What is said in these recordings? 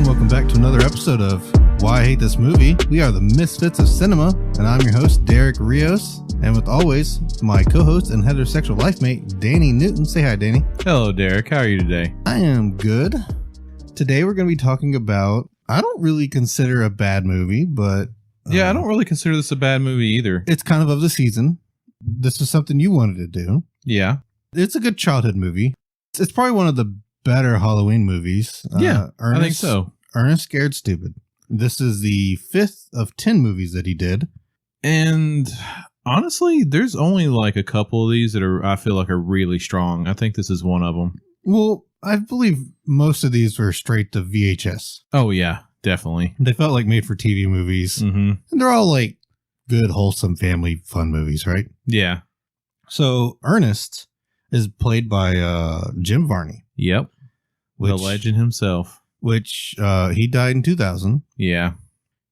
and welcome back to another episode of Why I Hate This Movie. We are the Misfits of Cinema, and I'm your host, Derek Rios. And with always, my co-host and heterosexual life mate, Danny Newton. Say hi, Danny. Hello, Derek. How are you today? I am good. Today we're going to be talking about, I don't really consider a bad movie, but... Yeah, I don't really consider this a bad movie either. It's kind of the season. This was something you wanted to do. Yeah. It's a good childhood movie. It's probably one of the better Halloween movies. Ernest, I think so. Ernest Scared Stupid. This is the 5th of 10 movies that he did. And honestly, there's only like a couple of these that I feel like are really strong. I think this is one of them. Well, I believe most of these were straight to VHS. Oh, yeah, definitely. They felt like made for TV movies. Mm-hmm. And they're all like good, wholesome family fun movies, right? Yeah. So Ernest is played by Jim Varney. Yep. The legend himself. Which he died in 2000. Yeah.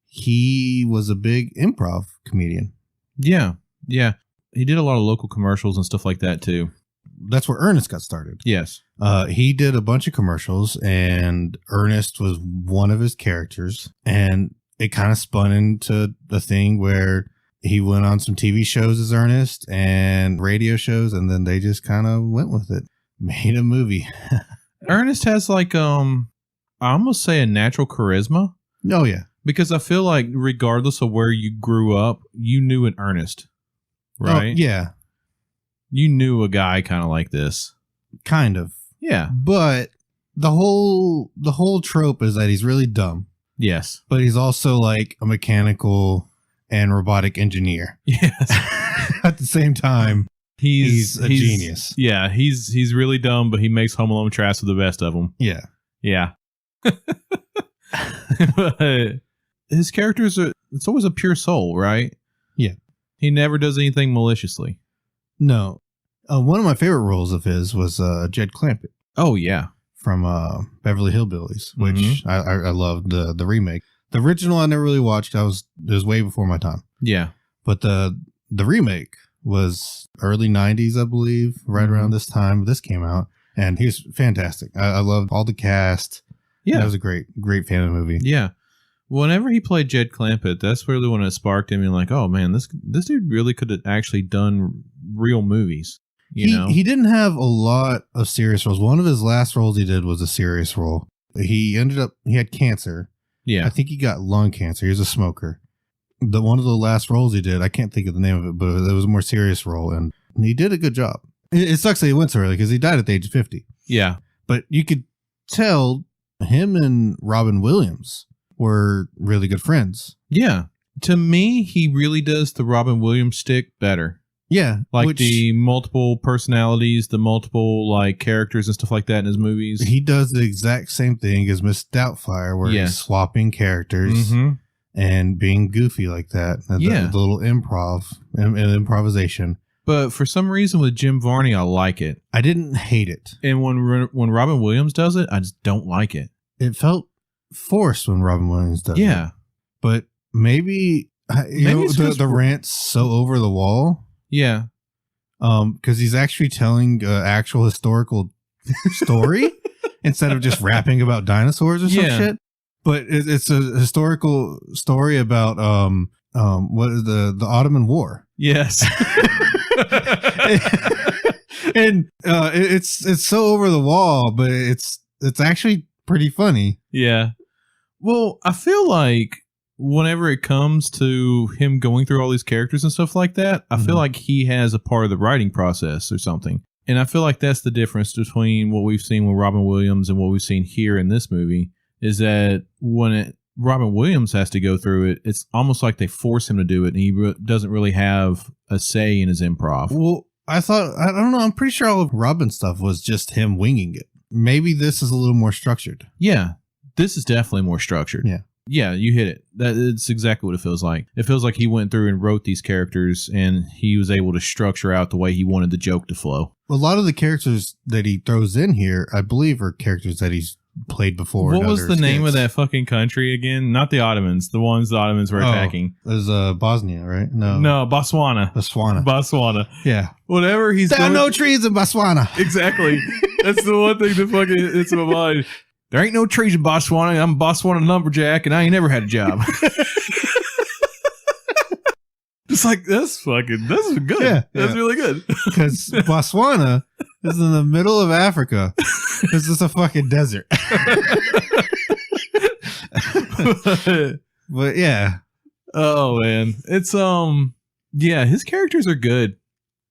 He was a big improv comedian. Yeah. Yeah. He did a lot of local commercials and stuff like that, too. That's where Ernest got started. Yes. He did a bunch of commercials, and Ernest was one of his characters. And it kind of spun into the thing where he went on some TV shows as Ernest and radio shows, and then they just kind of went with it. Made a movie. Ernest has like, I almost say a natural charisma. Oh, yeah. Because I feel like regardless of where you grew up, you knew an Ernest, right? Oh, yeah. You knew a guy kind of like this. Kind of. Yeah. But the whole trope is that he's really dumb. Yes. But he's also like a mechanical and robotic engineer. Yes. At the same time, he's a genius. Yeah, he's really dumb, but he makes Home Alone trash with the best of them. Yeah. Yeah. But his characters it's always a pure soul, right? Yeah. He never does anything maliciously. No. One of my favorite roles of his was Jed Clampett. Oh, yeah. From Beverly Hillbillies, which I loved the remake. The original I never really watched. It was way before my time. Yeah. But the remake was early 90s, I believe, right around this time this came out. And he was fantastic. I loved all the cast. Yeah. That was a great fan of the movie. Yeah. Whenever he played Jed Clampett, that's really when it sparked him. Like, oh, man, this dude really could have actually done real movies. You know? He didn't have a lot of serious roles. One of his last roles he did was a serious role. He had cancer. Yeah. I think he got lung cancer. He was a smoker. One of the last roles he did, I can't think of the name of it, but it was a more serious role, and he did a good job. It sucks that he went so early because he died at the age of 50. Yeah. But you could tell him and Robin Williams were really good friends. Yeah. To me, he really does the Robin Williams stick better. Yeah. Like the multiple personalities, the multiple like characters and stuff like that in his movies. He does the exact same thing as Miss Doubtfire, where he's swapping characters and being goofy like that. The little improvisation. But for some reason with Jim Varney, I like it. I didn't hate it. And when Robin Williams does it, I just don't like it. It felt forced when Robin Williams does it. Yeah. But maybe the rant's so over the wall. Yeah. Because he's actually telling actual historical story instead of just rapping about dinosaurs or some shit. But it's a historical story about what is the Ottoman War. Yes. And it's so over the wall, but it's actually pretty funny. Yeah. Well, I feel like whenever it comes to him going through all these characters and stuff like that, I feel like he has a part of the writing process or something. And I feel like that's the difference between what we've seen with Robin Williams and what we've seen here in this movie, is that when Robin Williams has to go through it, it's almost like they force him to do it, and he doesn't really have a say in his improv. Well, I don't know, I'm pretty sure all of Robin's stuff was just him winging it. Maybe this is a little more structured. Yeah, this is definitely more structured. Yeah. Yeah, you hit it. It's exactly what it feels like. It feels like he went through and wrote these characters, and he was able to structure out the way he wanted the joke to flow. A lot of the characters that he throws in here, I believe, are characters that he's played before. What was the name of that fucking country again? Not the Ottomans. The ones the Ottomans were attacking. It was Bosnia, right? No, Botswana. Botswana. Yeah. Whatever he's doing. There are no trees in Botswana. Exactly. That's the one thing that fucking hits my mind. There ain't no trees in Botswana. I'm a Botswana lumberjack, and I ain't never had a job. It's like, that's good. Yeah, That's really good. Because Botswana is in the middle of Africa. This is a fucking desert. But yeah. Oh man, it's yeah, his characters are good.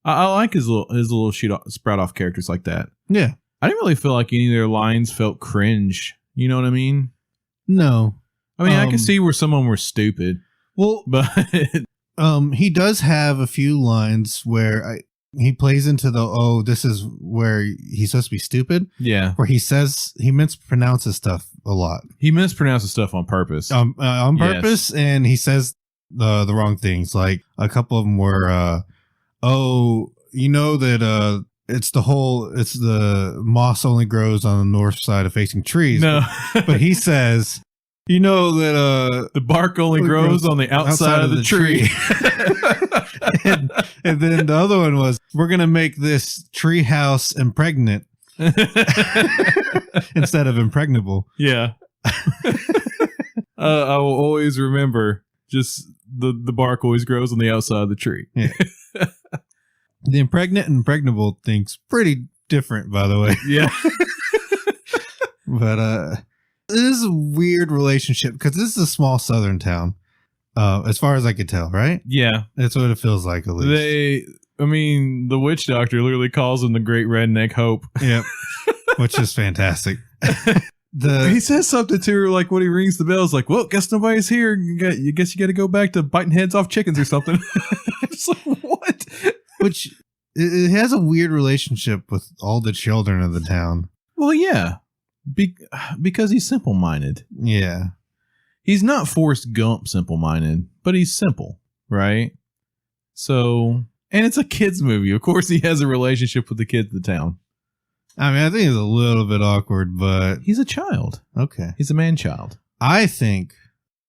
I like his little sprout off characters like that. Yeah, I didn't really feel like any of their lines felt cringe. You know what I mean? No, I mean I can see where some of them were stupid. Well, but he does have a few lines where he plays into the this is where he's supposed to be stupid. Yeah, where he mispronounces stuff a lot. He mispronounces stuff on purpose. On purpose, yes. And he says the wrong things. Like a couple of them were, you know that it's the moss only grows on the north side of facing trees. No, but he says, you know that the bark only grows on the outside of the tree. and then the other one was, we're gonna make this tree house impregnant. Instead of impregnable. Yeah. I will always remember just the bark always grows on the outside of the tree. Yeah. The impregnant and impregnable thing's pretty different, by the way. Yeah. But it is a weird relationship because this is a small southern town. As far as I could tell, right? Yeah. That's what it feels like, at least. The witch doctor literally calls him the Great Redneck Hope. Yep. Which is fantastic. He says something to her, like when he rings the bell, it's like, well, guess nobody's here. You guess you got to go back to biting heads off chickens or something. It's like, what? Which, it has a weird relationship with all the children of the town. Well, yeah. Because he's simple-minded. Yeah. He's not Forrest Gump simple-minded, but he's simple, right? So, and it's a kid's movie. Of course, he has a relationship with the kids of the town. I mean, I think it's a little bit awkward, but... He's a child. Okay. He's a man-child. I think...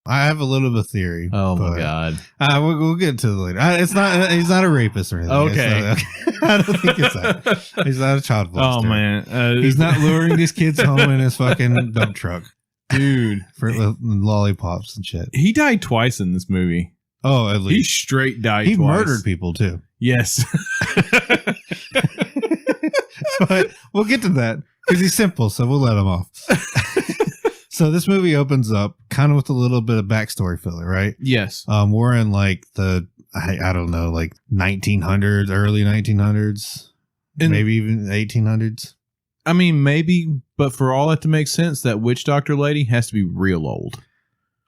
I have a little bit of theory. Oh, my God. We'll get to it later. He's not a rapist or anything. Okay. I don't think it's that. He's not a child molester. Oh, man. He's not luring these kids home in his fucking dump truck. Dude. For lollipops and shit. He died twice in this movie. Oh, at least. He straight died twice. He murdered people, too. Yes. But we'll get to that because he's simple, so we'll let him off. So this movie opens up kind of with a little bit of backstory filler, right? Yes. We're in like I don't know, like 1900s, early 1900s, maybe even 1800s. I mean, maybe, but for all that to make sense, that witch doctor lady has to be real old.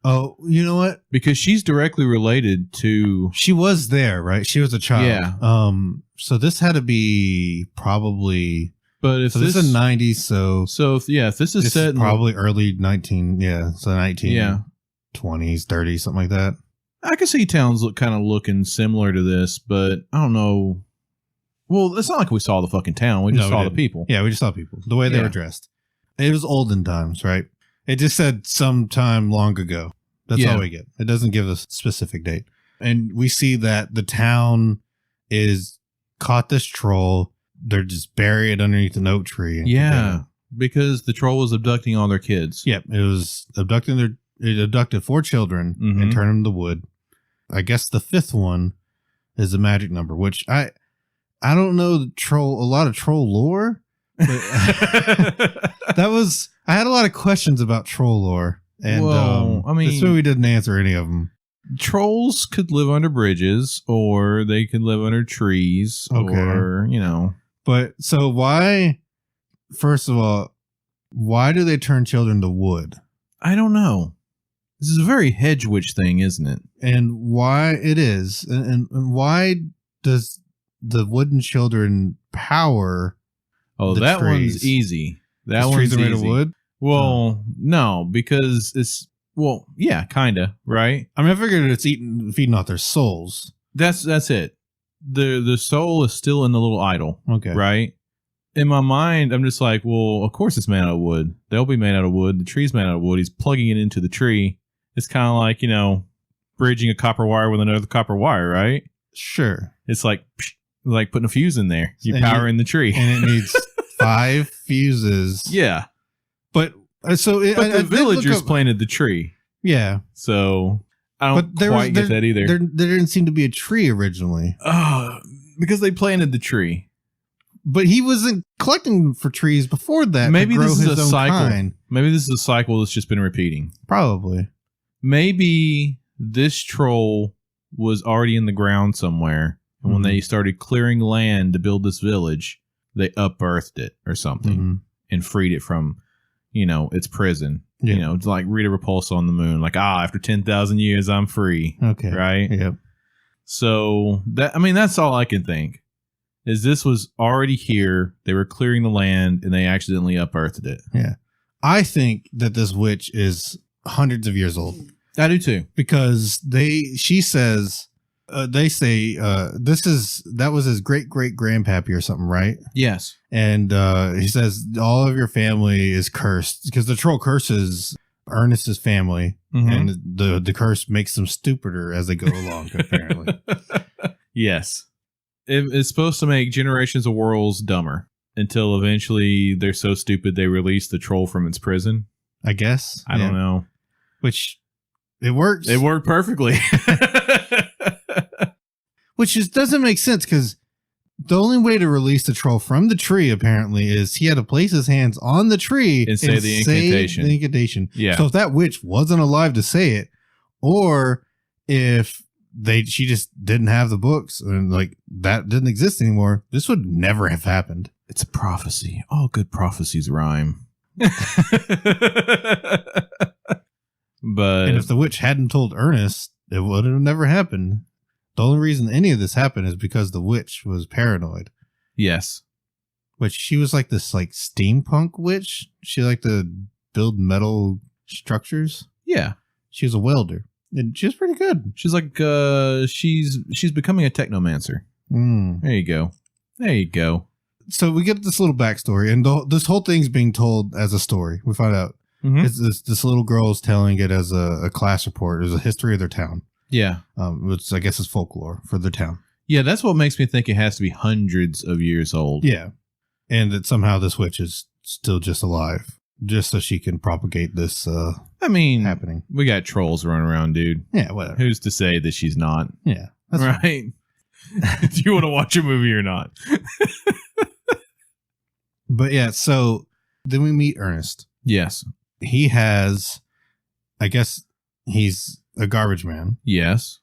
Oh, you know what? Because she's directly related to... She was there, right? She was a child. Yeah. So this had to be probably... But if this is the 90s, so if this is set... probably early 1920s, 30s, something like that. I can see towns looking similar to this, but I don't know. Well, it's not like we saw the fucking town. We just saw the people. Yeah, we just saw people. The way they were dressed. It was olden times, right? It just said sometime long ago. That's all we get. It doesn't give a specific date. And we see that the town is caught this troll. They're just buried underneath an oak tree. Yeah, because the troll was abducting all their kids. Yep, it was it abducted 4 children and turned them to wood. I guess the 5th one is a magic number, which I don't know a lot of troll lore. But I had a lot of questions about troll lore, and this movie didn't answer any of them. Trolls could live under bridges, or they could live under trees, or But so why? First of all, why do they turn children to wood? I don't know. This is a very hedge witch thing, isn't it? And why it is, and why does the wooden children power? Oh, that trees? One's easy. That one's trees are easy. Made of wood? Well, no, because yeah, kind of, right? I mean, I figured it's feeding off their souls. That's it. The soul is still in the little idol. Okay. Right? In my mind, I'm just like, well, of course it's made out of wood. They'll be made out of wood. The tree's made out of wood. He's plugging it into the tree. It's kind of like, bridging a copper wire with another copper wire, right? Sure. It's like putting a fuse in there. You're powering the tree. And it needs 5 fuses. Yeah. But But the villagers planted the tree. Yeah. So I don't quite get that either. There didn't seem to be a tree originally. Because they planted the tree. But he wasn't collecting for trees before that. Maybe to grow this is his a own cycle. Kind. Maybe this is a cycle that's just been repeating. Probably. Maybe this troll was already in the ground somewhere. And when they started clearing land to build this village, they unearthed it or something and freed it from, its prison. Yeah. It's like Rita Repulsa on the moon. Like, after 10,000 years, I'm free. Okay. Right? Yep. So, that's all I can think. Is this was already here. They were clearing the land and they accidentally unearthed it. Yeah. I think that this witch is hundreds of years old. I do too. Because they say that was his great grandpappy or something, right? Yes. And he says all of your family is cursed because the troll curses Ernest's family, and the curse makes them stupider as they go along, apparently. Yes. It's supposed to make generations of worlds dumber until eventually they're so stupid they release the troll from its prison. I guess. I don't know. Which, it works. It worked perfectly. Which doesn't make sense because the only way to release the troll from the tree, apparently, is he had to place his hands on the tree and say the incantation. Yeah. So if that witch wasn't alive to say it, or if she just didn't have the books and like that didn't exist anymore, this would never have happened. It's a prophecy. All good prophecies rhyme. And if the witch hadn't told Ernest, it would have never happened. The only reason any of this happened is because the witch was paranoid. Yes. Which she was like this like steampunk witch. She liked to build metal structures. Yeah. She was a welder. And she's pretty good. She's like, she's becoming a technomancer. There you go. There you go. So we get this little backstory, and this whole thing's being told as a story. We find out it's this little girl is telling it as a class report, as a history of their town. Yeah. Which I guess is folklore for their town. Yeah, that's what makes me think it has to be hundreds of years old. Yeah. And that somehow this witch is still just alive, just so she can propagate this happening. We got trolls running around, dude. Yeah, whatever. Who's to say that she's not? Yeah. That's right. Do you want to watch a movie or not? But yeah, so then we meet Ernest. Yes. He has, I guess he's a garbage man. Yes.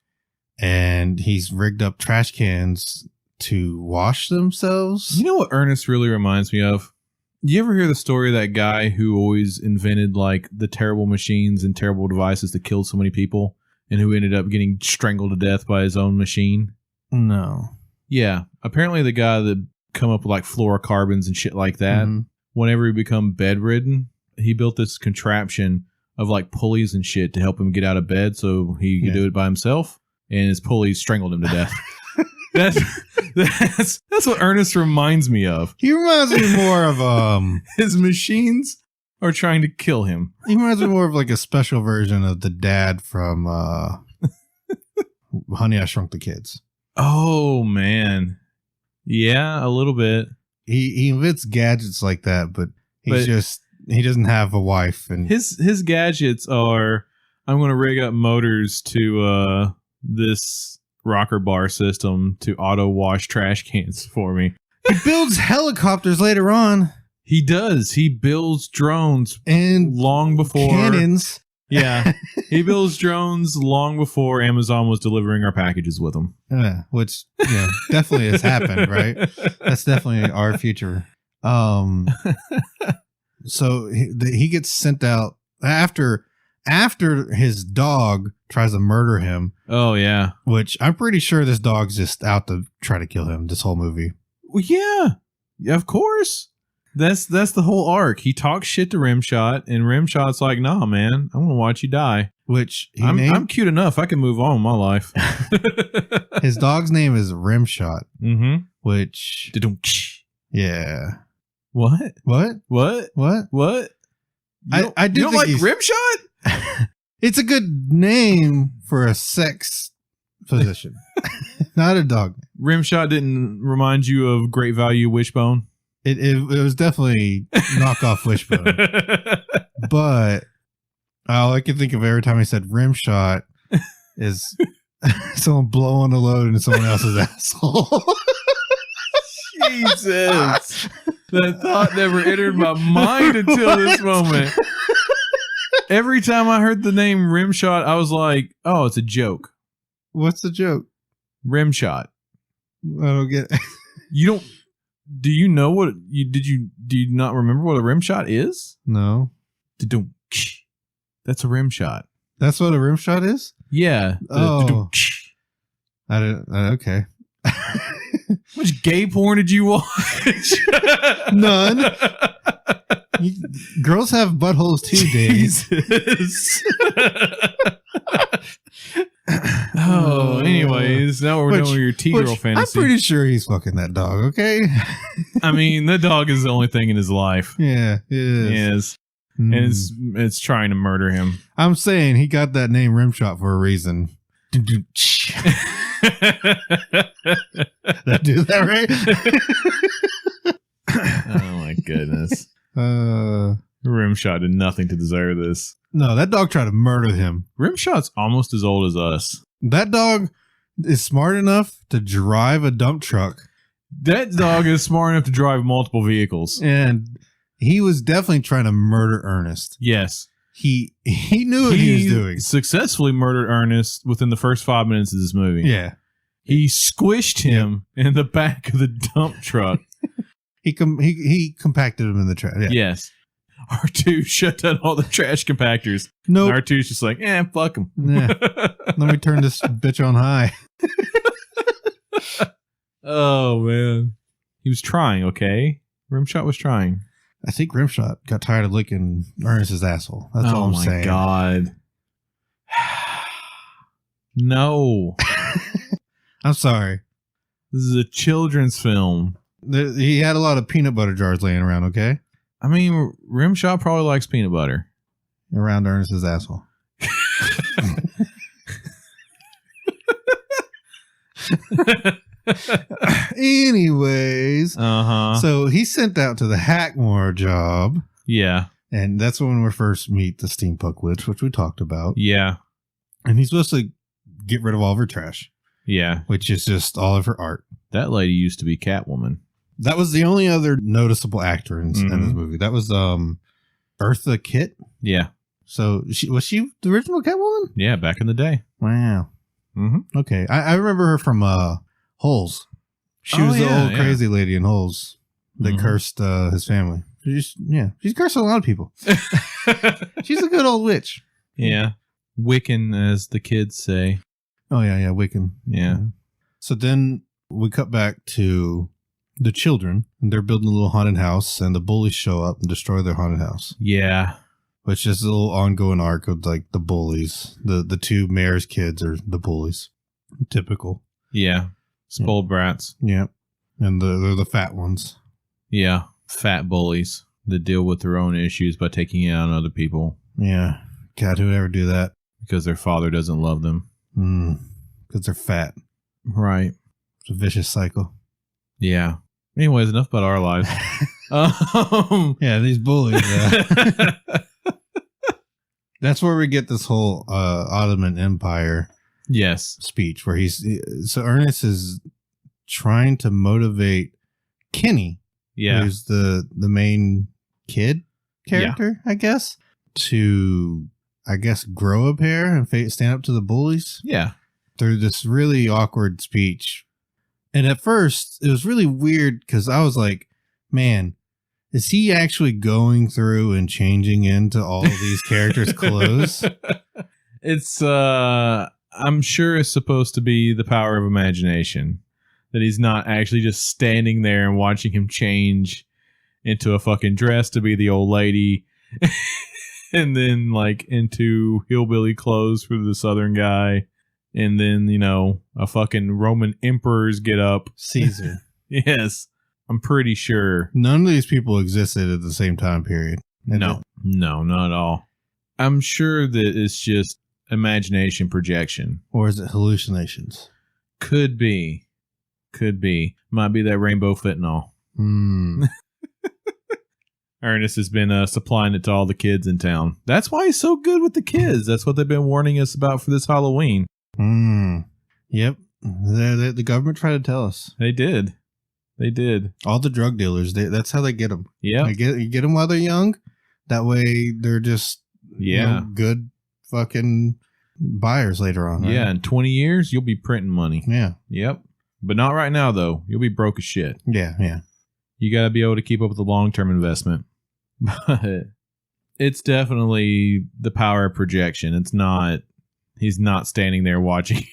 And he's rigged up trash cans to wash themselves. You know what Ernest really reminds me of? You ever hear the story of that guy who always invented like the terrible machines and terrible devices that killed so many people and who ended up getting strangled to death by his own machine? No. Yeah. Apparently the guy that come up with like fluorocarbons and shit like that, whenever he become bedridden, he built this contraption of like pulleys and shit to help him get out of bed so he could do it by himself. And his pulleys strangled him to death. That's what Ernest reminds me of. He reminds me more of his machines are trying to kill him. He reminds me more of like a special version of the dad from Honey, I Shrunk the Kids. Oh man. Yeah, a little bit. He invents gadgets like that, but he doesn't have a wife, and his gadgets are, I'm going to rig up motors to this rocker bar system to auto wash trash cans for me. He builds helicopters later on. He does. He builds drones and long before cannons. Yeah, he builds drones long before Amazon was delivering our packages with them. Yeah, which definitely has happened, right? That's definitely our future. So he gets sent out after his dog tries to murder him. Oh yeah, which I'm pretty sure this dog's just out to try to kill him this whole movie. Well, yeah, of course. That's the whole arc. He talks shit to Rimshot, and Rimshot's like, "Nah, man, I'm gonna watch you die." Which I'm cute enough. I can move on with my life. His dog's name is Rimshot. Which yeah. What? I do you don't like Rimshot? It's a good name for a sex position, not a dog. Rimshot didn't remind you of Great Value Wishbone? It was definitely knockoff Wishbone. But all I can think of every time I said rim shot is someone blowing a load into someone else's asshole. Jesus. That thought never entered my mind until this moment. Every time I heard the name Rimshot, I was like, oh, it's a joke. What's the joke? Rimshot. I don't get it. You don't. Do you know what do you not remember what a rim shot is? No. That's a rim shot. That's what a rim shot is? Yeah. Oh. I don't. Okay. How much gay porn did you watch? None. Girls have buttholes too, Dave. Oh, anyways, now we're done with your T-girl fantasy. I'm pretty sure he's fucking that dog, okay? I mean, the dog is the only thing in his life. Yeah, it is. It is. And it's trying to murder him. I'm saying he got that name Rimshot for a reason. Did I do that right? Oh my goodness. Rimshot did nothing to deserve this. No, that dog tried to murder him. Rimshot's almost as old as us. That dog is smart enough to drive a dump truck. That dog is smart enough to drive multiple vehicles. And he was definitely trying to murder Ernest. Yes. He knew what he was doing. Successfully murdered Ernest within the first 5 minutes of this movie. Yeah. He squished him in the back of the dump truck. He compacted him in the trash. Yeah. Yes. R2 shut down all the trash compactors. No. Nope. R2's just like, fuck him. Yeah. Let me turn this bitch on high. Oh, man. He was trying, okay? Rimshot was trying. I think Rimshot got tired of licking Ernest's asshole. That's all I'm saying. Oh, my God. No. I'm sorry. This is a children's film. He had a lot of peanut butter jars laying around, okay? I mean, Rimshot probably likes peanut butter. Around Ernest's asshole. Anyways. So he's sent out to the Hackmore job. Yeah. And that's when we first meet the steampunk witch, which we talked about. Yeah. And he's supposed to get rid of all of her trash. Yeah. Which is just all of her art. That lady used to be Catwoman. That was the only other noticeable actor in this movie. That was Eartha Kitt. Yeah. So was she the original Catwoman? Yeah, back in the day. Wow. Okay. I remember her from Holes. She was the old crazy lady in Holes that cursed his family. She's cursed a lot of people. She's a good old witch. Yeah. Wiccan, as the kids say. Oh, yeah, Wiccan. Yeah. So then we cut back to the children, and they're building a little haunted house, and the bullies show up and destroy their haunted house. Yeah. Which is a little ongoing arc of like the bullies. The two mayor's kids are the bullies. Typical. Yeah. Spoiled brats. Yeah. And they're the fat ones. Yeah. Fat bullies that deal with their own issues by taking it out on other people. Yeah. God, who would ever do that? Because their father doesn't love them. Because they're fat. Right. It's a vicious cycle. Yeah. Anyways, enough about our lives. Yeah, these bullies. That's where we get this whole Ottoman Empire speech where so Ernest is trying to motivate Kenny, who's the main kid character, I guess, to grow a pair and stand up to the bullies. Yeah. Through this really awkward speech. And at first, it was really weird because I was like, man, is he actually going through and changing into all of these characters' clothes? It's, I'm sure it's supposed to be the power of imagination. That he's not actually just standing there and watching him change into a fucking dress to be the old lady. And then, like, into hillbilly clothes for the southern guy. And then, a fucking Roman emperor's get up. Caesar. Yes. I'm pretty sure. None of these people existed at the same time period. No, not at all. I'm sure that it's just imagination projection. Or is it hallucinations? Could be. Might be that rainbow fentanyl. Ernest has been supplying it to all the kids in town. That's why he's so good with the kids. That's what they've been warning us about for this Halloween. Yep. The government tried to tell us. They did. All the drug dealers, that's how they get them. Yeah. You get them while they're young. That way they're just good fucking buyers later on. Right? Yeah, in 20 years, you'll be printing money. Yeah. Yep. But not right now, though. You'll be broke as shit. Yeah. You got to be able to keep up with the long-term investment. But it's definitely the power of projection. It's not, he's not standing there watching,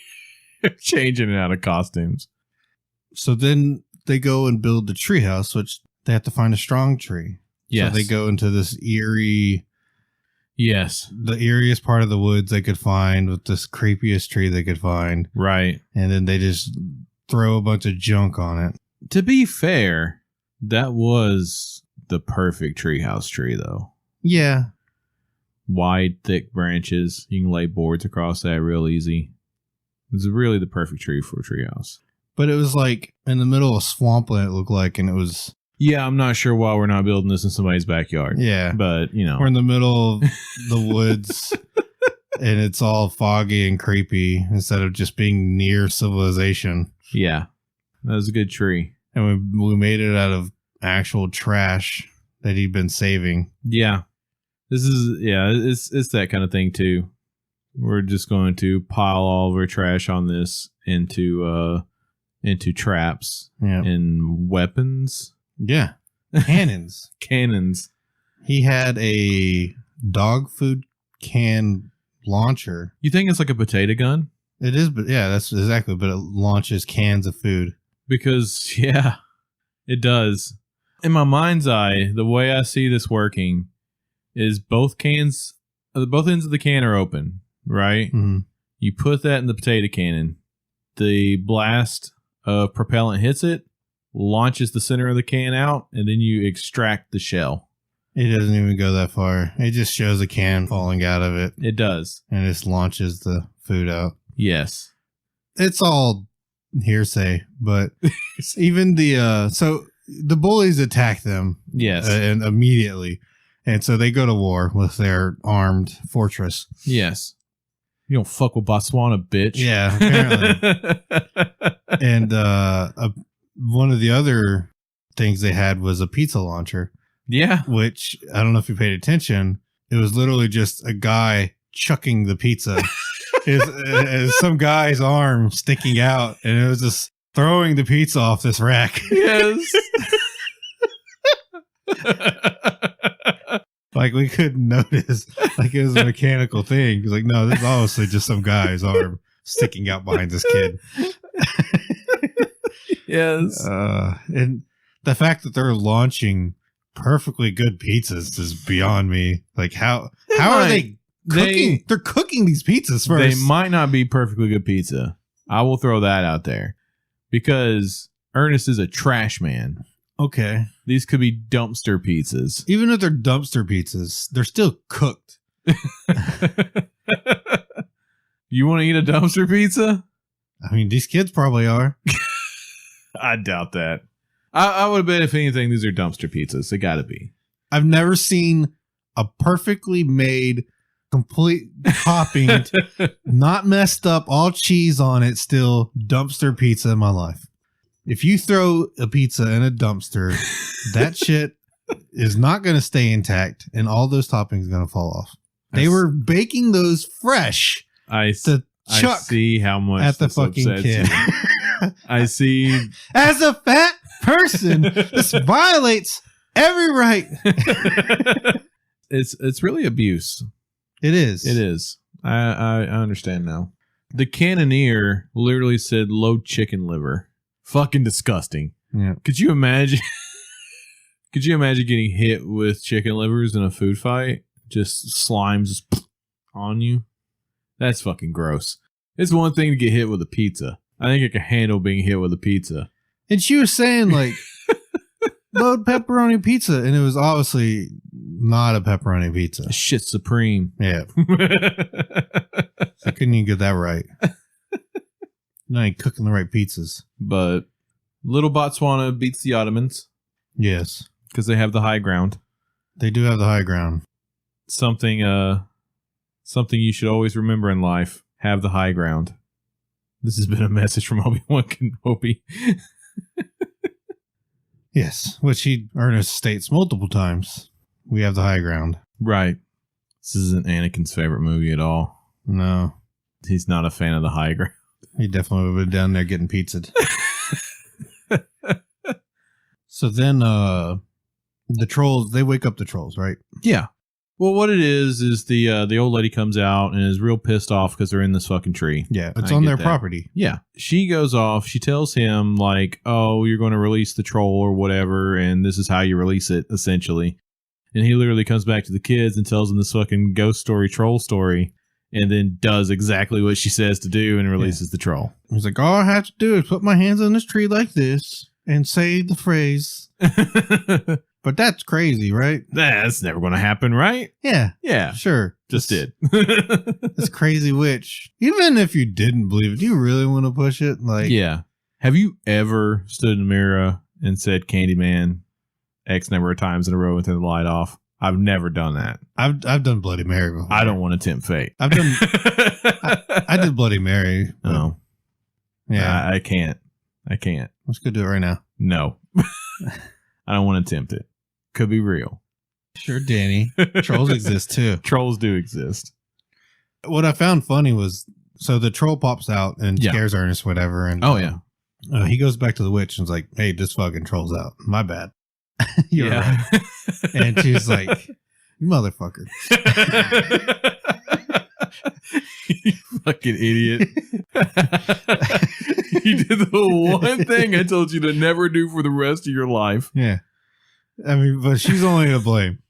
changing it out of costumes. So then they go and build the treehouse, which they have to find a strong tree. Yes. So they go into this eerie... Yes. The eeriest part of the woods they could find with this creepiest tree they could find. Right. And then they just throw a bunch of junk on it. To be fair, that was the perfect treehouse tree, though. Yeah. Wide, thick branches. You can lay boards across that real easy. It's really the perfect tree for a treehouse. But it was like in the middle of swampland, it looked like, and it was... Yeah, I'm not sure why we're not building this in somebody's backyard. Yeah. But, you know. We're in the middle of the woods, and it's all foggy and creepy instead of just being near civilization. Yeah. That was a good tree. And we made it out of actual trash that he'd been saving. Yeah. It's that kind of thing, too. We're just going to pile all of our trash on this into traps and weapons. Yeah. Cannons. Cannons. He had a dog food can launcher. You think it's like a potato gun? It is, but yeah, that's exactly. But it launches cans of food. Because, yeah, it does. In my mind's eye, the way I see this working is both ends of the can are open, right? Mm-hmm. You put that in the potato cannon. The blast of propellant hits it, launches the center of the can out, and then you extract the shell. It doesn't even go that far. It just shows a can falling out of it. It does. And it just launches the food out. Yes. It's all hearsay, but even so the bullies attack them. Yes. And immediately. And so they go to war with their armed fortress. Yes. You don't fuck with Botswana, bitch. Yeah, apparently. And one of the other things they had was a pizza launcher. Yeah. Which, I don't know if you paid attention, it was literally just a guy chucking the pizza. Is some guy's arm sticking out, and it was just throwing the pizza off this rack. Yes. Like, we couldn't notice. Like, it was a mechanical thing. He's like, no, this is obviously just some guy's arm sticking out behind this kid. Yes. And the fact that they're launching perfectly good pizzas is beyond me. Like, how are they cooking? They're cooking these pizzas first. They might not be perfectly good pizza. I will throw that out there. Because Ernest is a trash man. Okay. These could be dumpster pizzas. Even if they're dumpster pizzas, they're still cooked. You want to eat a dumpster pizza? I mean, these kids probably are. I doubt that. I would bet if anything, these are dumpster pizzas. They gotta be. I've never seen a perfectly made, complete topping, not messed up, all cheese on it, still dumpster pizza in my life. If you throw a pizza in a dumpster, that shit is not going to stay intact, and all those toppings are going to fall off. They were baking those fresh. I see how much at the fucking kid. I see. As a fat person, this violates every right. It's really abuse. It is. It is. I understand now. The cannoneer literally said low chicken liver. Fucking disgusting. Yeah. Could you imagine? Could you imagine getting hit with chicken livers in a food fight? Just slimes on you. That's fucking gross. It's one thing to get hit with a pizza. I think I can handle being hit with a pizza. And she was saying, like, load pepperoni pizza. And it was obviously not a pepperoni pizza. Shit's supreme. Yeah. I couldn't even get that right. Not even cooking the right pizzas. But little Botswana beats the Ottomans. Yes. Because they have the high ground. They do have the high ground. Something you should always remember in life. Have the high ground. This has been a message from Obi-Wan Kenobi. Yes, which Ernest states multiple times. We have the high ground. Right. This isn't Anakin's favorite movie at all. No. He's not a fan of the high ground. He definitely would have been down there getting pizza. So then the trolls, they wake up the trolls, right? Yeah. Well, what it is the old lady comes out and is real pissed off because they're in this fucking tree. Yeah, it's on their property. Yeah. She goes off. She tells him, like, oh, you're going to release the troll or whatever, and this is how you release it, essentially. And he literally comes back to the kids and tells them this fucking ghost story, troll story, and then does exactly what she says to do and releases the troll. He's like, all I have to do is put my hands on this tree like this and say the phrase. But that's crazy, right? That's never going to happen, right? Yeah. Yeah. Sure. Just did. This crazy witch. Even if you didn't believe it, do you really want to push it? Like, yeah. Have you ever stood in a mirror and said Candyman X number of times in a row with the light off? I've never done that. I've done Bloody Mary before. I don't want to tempt fate. I've done. I did Bloody Mary. No. Yeah. I can't. Let's go do it right now. No. I don't want to tempt it. Could be real. Sure, Danny. Trolls exist too. Trolls do exist. What I found funny was, so the troll pops out and scares Ernest, whatever. And he goes back to the witch and is like, hey, this fucking troll's out. My bad. You're right. And she's like, you motherfucker. You fucking idiot. You did the one thing I told you to never do for the rest of your life. Yeah. I mean, but she's only to blame.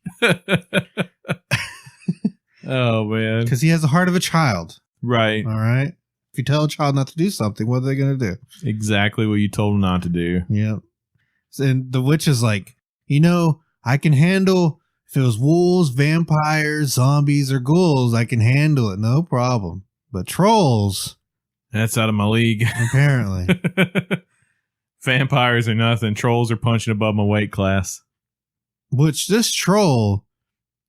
Oh, man. Because he has the heart of a child. Right. All right. If you tell a child not to do something, what are they going to do? Exactly what you told them not to do. Yep. And the witch is like, I can handle, if it was wolves, vampires, zombies, or ghouls, I can handle it. No problem. But trolls. That's out of my league. Apparently. Vampires are nothing. Trolls are punching above my weight class. Which this troll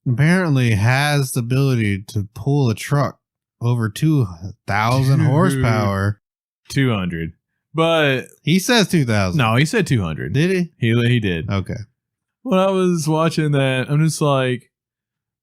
apparently has the ability to pull a truck over 2,000 horsepower. 200. But he says 2,000. No, he said 200. Did he? He did. Okay. When I was watching that, I'm just like,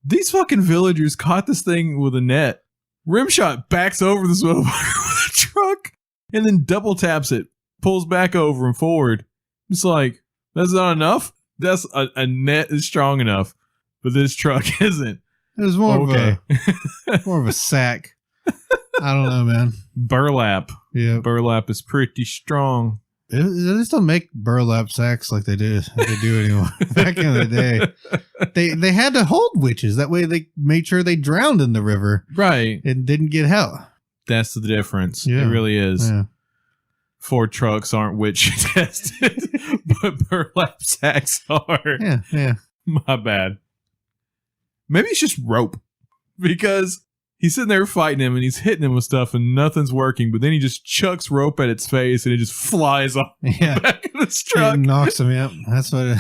these fucking villagers caught this thing with a net. Rimshot backs over this motherfucker with a truck and then double taps it, pulls back over and forward. It's like, that's not enough? That's a net is strong enough, but this truck isn't. It was more of a sack. I don't know, man. Burlap. Yeah. Burlap is pretty strong. They still make burlap sacks like they do anymore. Back in the day, they had to hold witches. That way they made sure they drowned in the river. Right. And didn't get help. That's the difference. Yeah. It really is. Yeah. Ford trucks aren't witch tested, but burlap sacks are. Yeah. My bad. Maybe it's just rope, because he's sitting there fighting him and he's hitting him with stuff and nothing's working, but then he just chucks rope at its face and it just flies off the back of his truck. It knocks him out. That's what it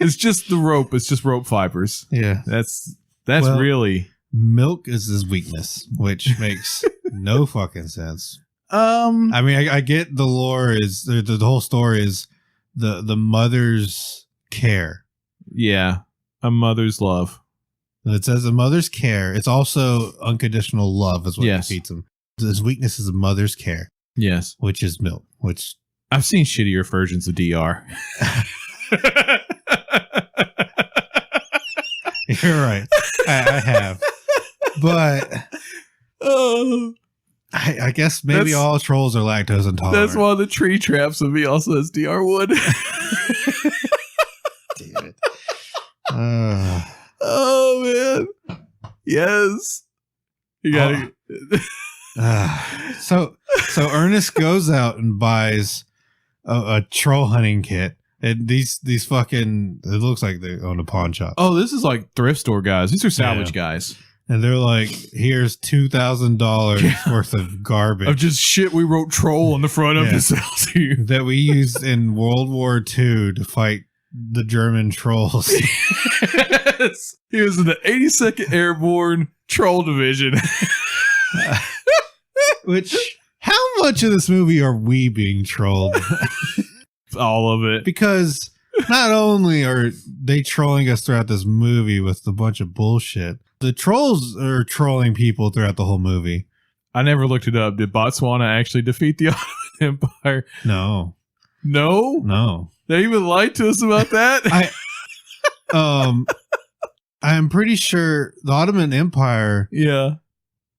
It's just the rope. It's just rope fibers. Yeah. That's really. Milk is his weakness, which makes no fucking sense. I mean, I get the lore is the whole story is the mother's care. Yeah. A mother's love. It says a mother's care. It's also unconditional love is what Yes. defeats him. His weakness is a mother's care. Yes. Which is milk, which I've seen shittier versions of DR. You're right. I have. But I guess maybe all trolls are lactose intolerant. That's one of the tree traps of me also has DR wood. Damn it. Oh, man. Yes. You gotta. So Ernest goes out and buys a troll hunting kit. And these fucking, it looks like they own a pawn shop. Oh, this is like thrift store guys. These are salvage guys. And they're like, here's $2,000 worth of garbage. Of just shit we wrote troll on the front of to sell to you. That we used in World War II to fight the German trolls. Yes. He was in the 82nd Airborne Troll Division. Which, how much of this movie are we being trolled? All of it. Because not only are they trolling us throughout this movie with a bunch of bullshit, the trolls are trolling people throughout the whole movie. I never looked it up. Did Botswana actually defeat the Ottoman Empire? No. No? They even lied to us about that? I'm pretty sure the Ottoman Empire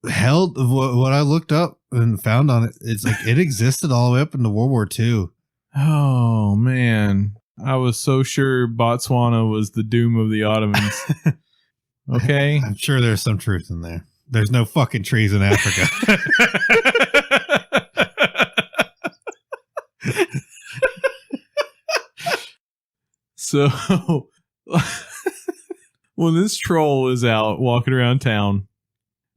held what I looked up and found on it. It's like it existed all the way up into World War II. Oh, man. I was so sure Botswana was the doom of the Ottomans. Okay. I'm sure there's some truth in there. There's no fucking trees in Africa. So, when this troll is out walking around town,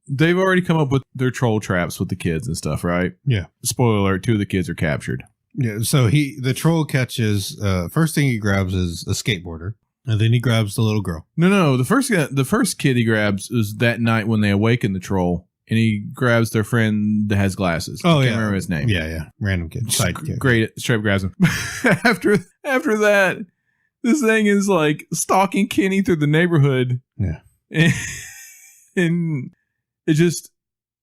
they've already come up with their troll traps with the kids and stuff, right? Yeah. Spoiler alert, 2 of the kids are captured. Yeah, so the troll catches, first thing he grabs is a skateboarder, and then he grabs the little girl. No, the first kid he grabs is that night when they awaken the troll, and he grabs their friend that has glasses. Oh, I can't remember his name. Yeah. Random kid. Side kid. Great. Straight grabs him. After that, this thing is like stalking Kenny through the neighborhood. Yeah. And it just,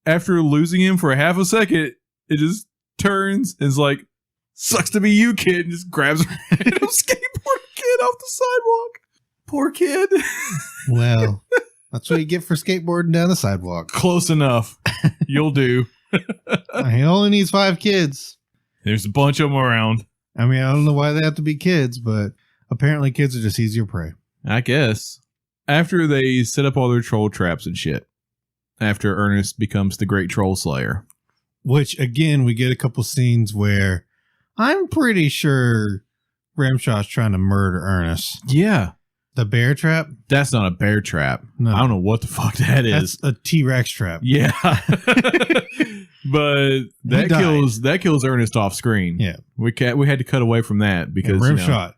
after losing him for a half a second, it just turns and is like, sucks to be you, kid, and just grabs a random skateboard kid off the sidewalk. Poor kid. Well, that's what you get for skateboarding down the sidewalk. Close enough. You'll do. He only needs 5 kids. There's a bunch of them around. I mean, I don't know why they have to be kids, but apparently kids are just easier prey. I guess. After they set up all their troll traps and shit, after Ernest becomes the great troll slayer. Which, again, we get a couple scenes where I'm pretty sure Ramshaw's trying to murder Ernest. Yeah. The bear trap? That's not a bear trap. No. I don't know what the fuck that is. That's a T-Rex trap. Yeah. But that kills Ernest off screen. Yeah. We had to cut away from that because Rimshot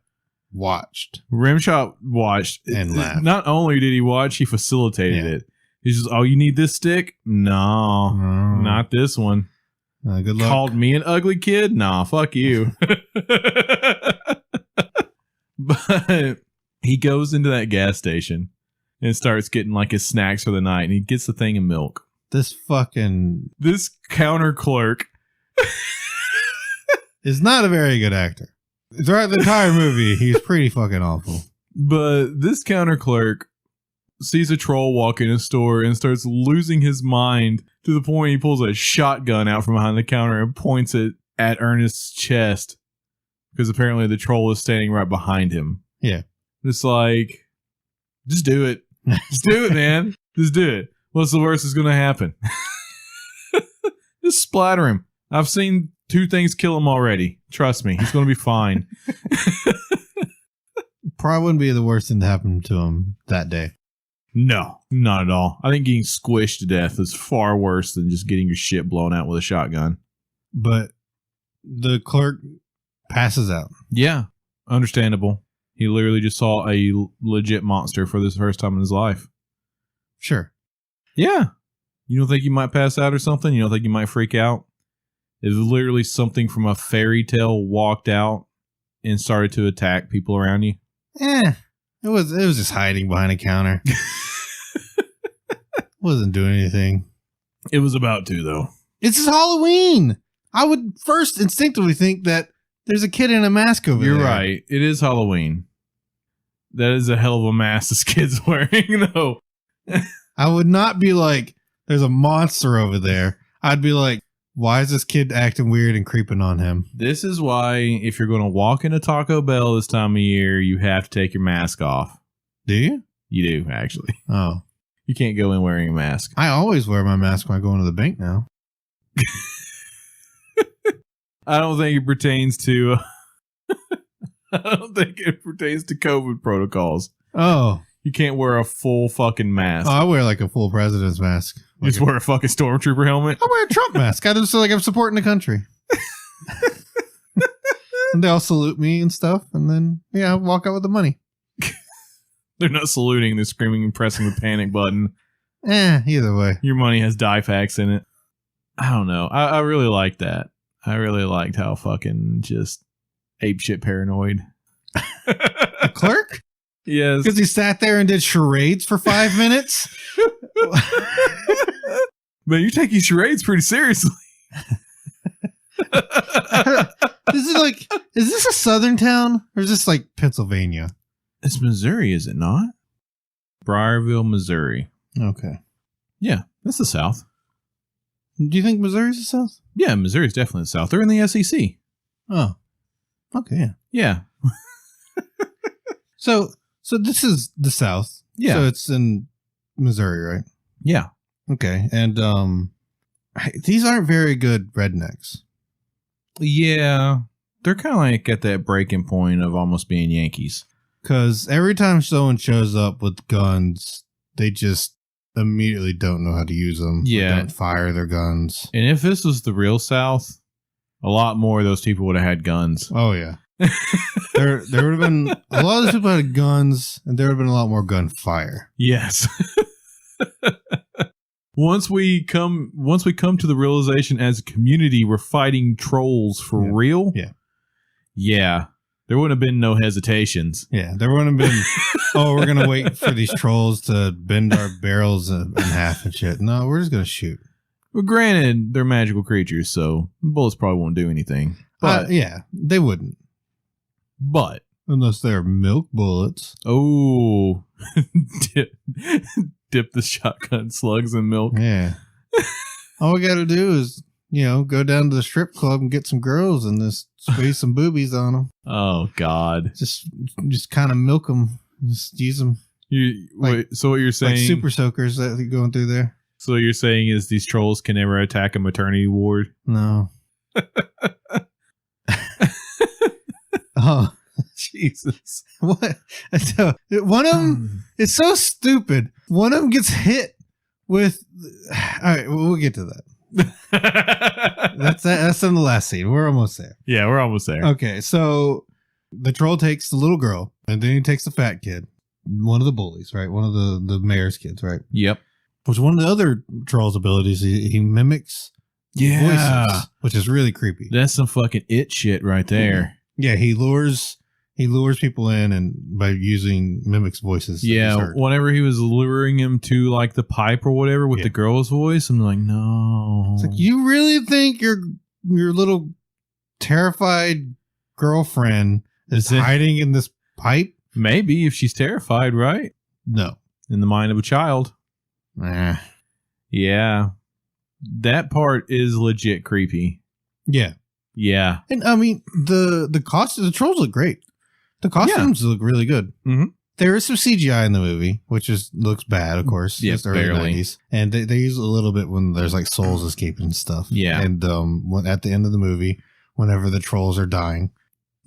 watched. Rimshot watched and laughed. Not only did he watch, he facilitated it. He's just, oh, you need this stick? No, not this one. Good luck. Called me an ugly kid? Nah, fuck you. But he goes into that gas station and starts getting like his snacks for the night, and he gets the thing of milk. This counter clerk is not a very good actor. Throughout the entire movie, he's pretty fucking awful. But this counter clerk sees a troll walk in a store and starts losing his mind to the point he pulls a shotgun out from behind the counter and points it at Ernest's chest because apparently the troll is standing right behind him. Yeah. It's like, just do it. Just do it, man. Just do it. What's the worst that's going to happen? Just splatter him. I've seen 2 things kill him already. Trust me. He's going to be fine. Probably wouldn't be the worst thing to happen to him that day. No, not at all. I think getting squished to death is far worse than just getting your shit blown out with a shotgun. But the clerk passes out. Yeah, understandable. He literally just saw a legit monster for the first time in his life. Sure. Yeah. You don't think you might pass out or something? You don't think you might freak out? It's literally something from a fairy tale walked out and started to attack people around you. It was just hiding behind a counter. Wasn't doing anything. It was about to, though. It's just Halloween. I would first instinctively think that there's a kid in a mask over there. You're right. It is Halloween. That is a hell of a mask this kid's wearing, though. I would not be like, there's a monster over there. I'd be like, why is this kid acting weird and creeping on him? This is why, if you're going to walk into Taco Bell this time of year, you have to take your mask off. Do you? You do, actually. Oh. You can't go in wearing a mask. I always wear my mask when I go into the bank now. I don't think it pertains to... I don't think it pertains to COVID protocols. Oh. You can't wear a full fucking mask. Oh, I wear like a full president's mask. You just wear a fucking stormtrooper helmet? I wear a Trump mask. I just feel like I'm supporting the country. And they all salute me and stuff. And then, I walk out with the money. They're not saluting. They're screaming and pressing the panic button. Either way. Your money has die packs in it. I don't know. I really like that. I really liked how fucking just apeshit paranoid. The clerk? Yes. Because he sat there and did charades for 5 minutes? Man, you take your charades pretty seriously. Is this a southern town? Or is this like Pennsylvania? It's Missouri, is it not? Briarville, Missouri. Okay. Yeah, that's the South. Do you think Missouri's the South? Yeah, Missouri's definitely the South. They're in the SEC. Oh. Okay, yeah. Yeah. So this is the South. Yeah. So it's in Missouri, right? Yeah. Okay. And these aren't very good rednecks. Yeah. They're kind of like at that breaking point of almost being Yankees. Because every time someone shows up with guns, they just immediately don't know how to use them. Yeah. Don't fire their guns. And if this was the real South, a lot more of those people would have had guns. Oh, yeah. there would have been a lot of those people had guns, and there would have been a lot more gunfire. Yes. Once we come to the realization as a community we're fighting trolls for real. Yeah. Yeah. There wouldn't have been no hesitations. Yeah. There wouldn't have been, we're going to wait for these trolls to bend our barrels in half and shit. No, we're just going to shoot. Well, granted, they're magical creatures, so bullets probably won't do anything. But yeah, they wouldn't. But unless they're milk bullets. Oh, dip the shotgun slugs in milk. Yeah. All we got to do is, go down to the strip club and get some girls and just squeeze some boobies on them. Oh, God. Just kind of milk them. Just use them. So what you're saying? Like super soakers that are going through there. So what you're saying is these trolls can never attack a maternity ward? No. Oh, Jesus. What? So, one of them, it's so stupid. One of them gets hit with, all right, we'll get to that. That's in the last scene. We're almost there. Yeah, we're almost there. Okay, so the troll takes the little girl, and then he takes the fat kid, one of the bullies, right? One of the mayor's kids, right? Yep. Which one of the other troll's abilities, he mimics voices, which is really creepy. That's some fucking it shit right there. Yeah, he lures people in and by using mimics voices. Yeah, whenever he was luring him to like the pipe or whatever with the girl's voice, I'm like, no. It's like, you really think your little terrified girlfriend is hiding in this pipe? Maybe if she's terrified, right? No. In the mind of a child. Nah. Yeah. That part is legit creepy. Yeah. Yeah. And I mean, the costumes, the trolls look great. The costumes look really good. Mm-hmm. There is some CGI in the movie, which looks bad, of course. Yeah, it's early barely. 90s. And they use a little bit when there's like souls escaping and stuff. Yeah. And at the end of the movie, whenever the trolls are dying,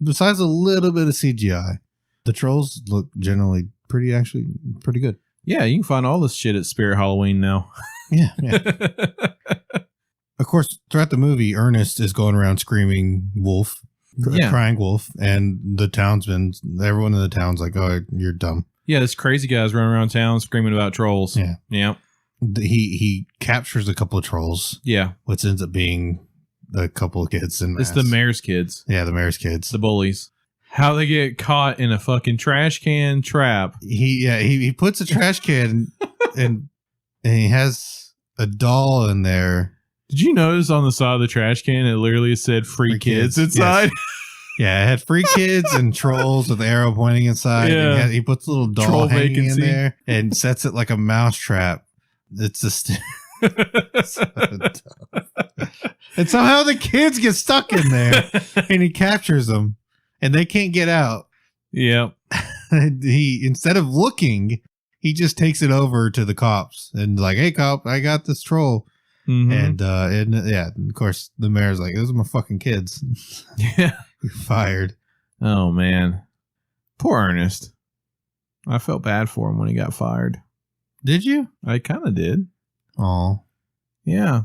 besides a little bit of CGI, the trolls look generally pretty good. Yeah, you can find all this shit at Spirit Halloween now. Yeah. Of course, throughout the movie, Ernest is going around screaming wolf, crying wolf, and the townsmen, everyone in the town's like, oh, you're dumb. Yeah, this crazy guy's running around town screaming about trolls. Yeah. Yeah. He captures a couple of trolls. Yeah. Which ends up being a couple of kids in masks. It's the mayor's kids. Yeah, the mayor's kids. The bullies. How they get caught in a fucking trash can trap. He puts a trash can and he has a doll in there. Did you notice on the side of the trash can it literally said free kids inside? Yes. Yeah, it had free kids and trolls with the arrow pointing inside. Yeah. He puts a little doll Troll hanging vacancy in there and sets it like a mouse trap. It's just so dumb. And somehow the kids get stuck in there and he captures them and they can't get out. Yep. He, instead of looking, he just takes it over to the cops and like, hey cop, I got this troll. Mm-hmm. And of course the mayor's like, those are my fucking kids. Yeah. You're fired. Oh man. Poor Ernest. I felt bad for him when he got fired. Did you? I kind of did. Oh. Yeah.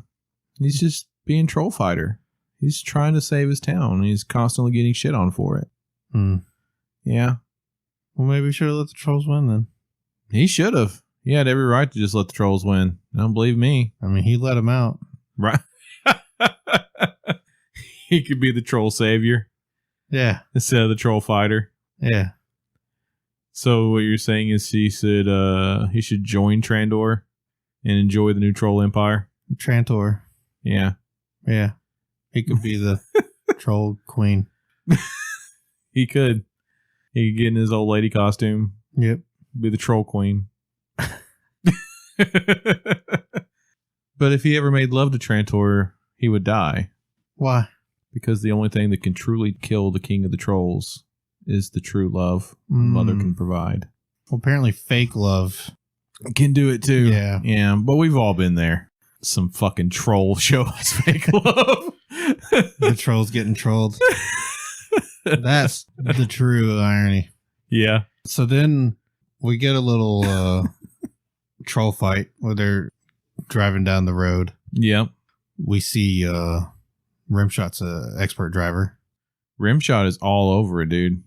He's just being troll fighter. He's trying to save his town. He's constantly getting shit on for it. Yeah. Well, maybe we should have let the trolls win then. He should have. He had every right to just let the trolls win. Don't believe me. I mean, he let them out. Right. He could be the troll savior. Yeah. Instead of the troll fighter. Yeah. So what you're saying is he should join Trandor and enjoy the new troll empire? Trantor. Yeah. Yeah. He could be the troll queen. He could. He could get in his old lady costume. Yep. Be the troll queen. But if he ever made love to Trantor, he would die. Why? Because the only thing that can truly kill the king of the trolls is the true love a mother can provide. Well, apparently fake love can do it too. Yeah. Yeah, but we've all been there. Some fucking troll show us fake love. The trolls getting trolled. That's the true irony. Yeah. So then we get a little troll fight where they're driving down the road. Yep. We see Rimshot's an expert driver. Rimshot is all over it, dude.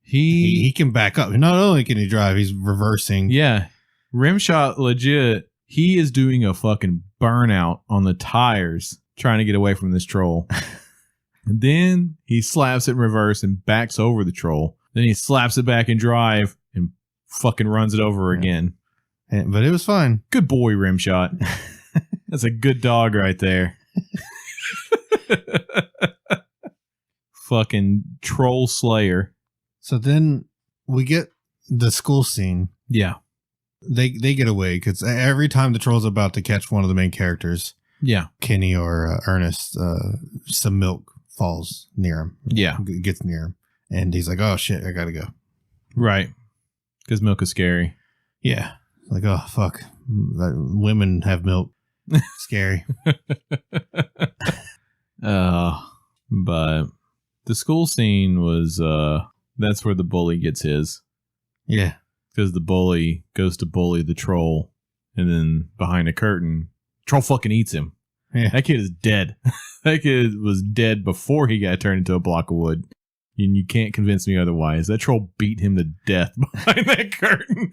He can back up. Not only can he drive, he's reversing. Yeah. Rimshot legit, he is doing a fucking burnout on the tires trying to get away from this troll. And then he slaps it in reverse and backs over the troll. Then he slaps it back in drive and fucking runs it over again. But it was fine. Good boy, Rimshot. That's a good dog right there. Fucking troll slayer. So then we get the school scene. Yeah. They get away because every time the troll's about to catch one of the main characters, yeah, Kenny or Ernest, some milk falls near him. Yeah. Gets near him. And he's like, oh shit, I gotta go. Right. Because milk is scary. Yeah. Like, oh fuck. Women have milk. Scary. But the school scene was, that's where the bully gets his. Yeah. Because the bully goes to bully the troll, and then behind a curtain, troll fucking eats him. Yeah. That kid is dead. That kid was dead before he got turned into a block of wood. And you can't convince me otherwise. That troll beat him to death behind that curtain.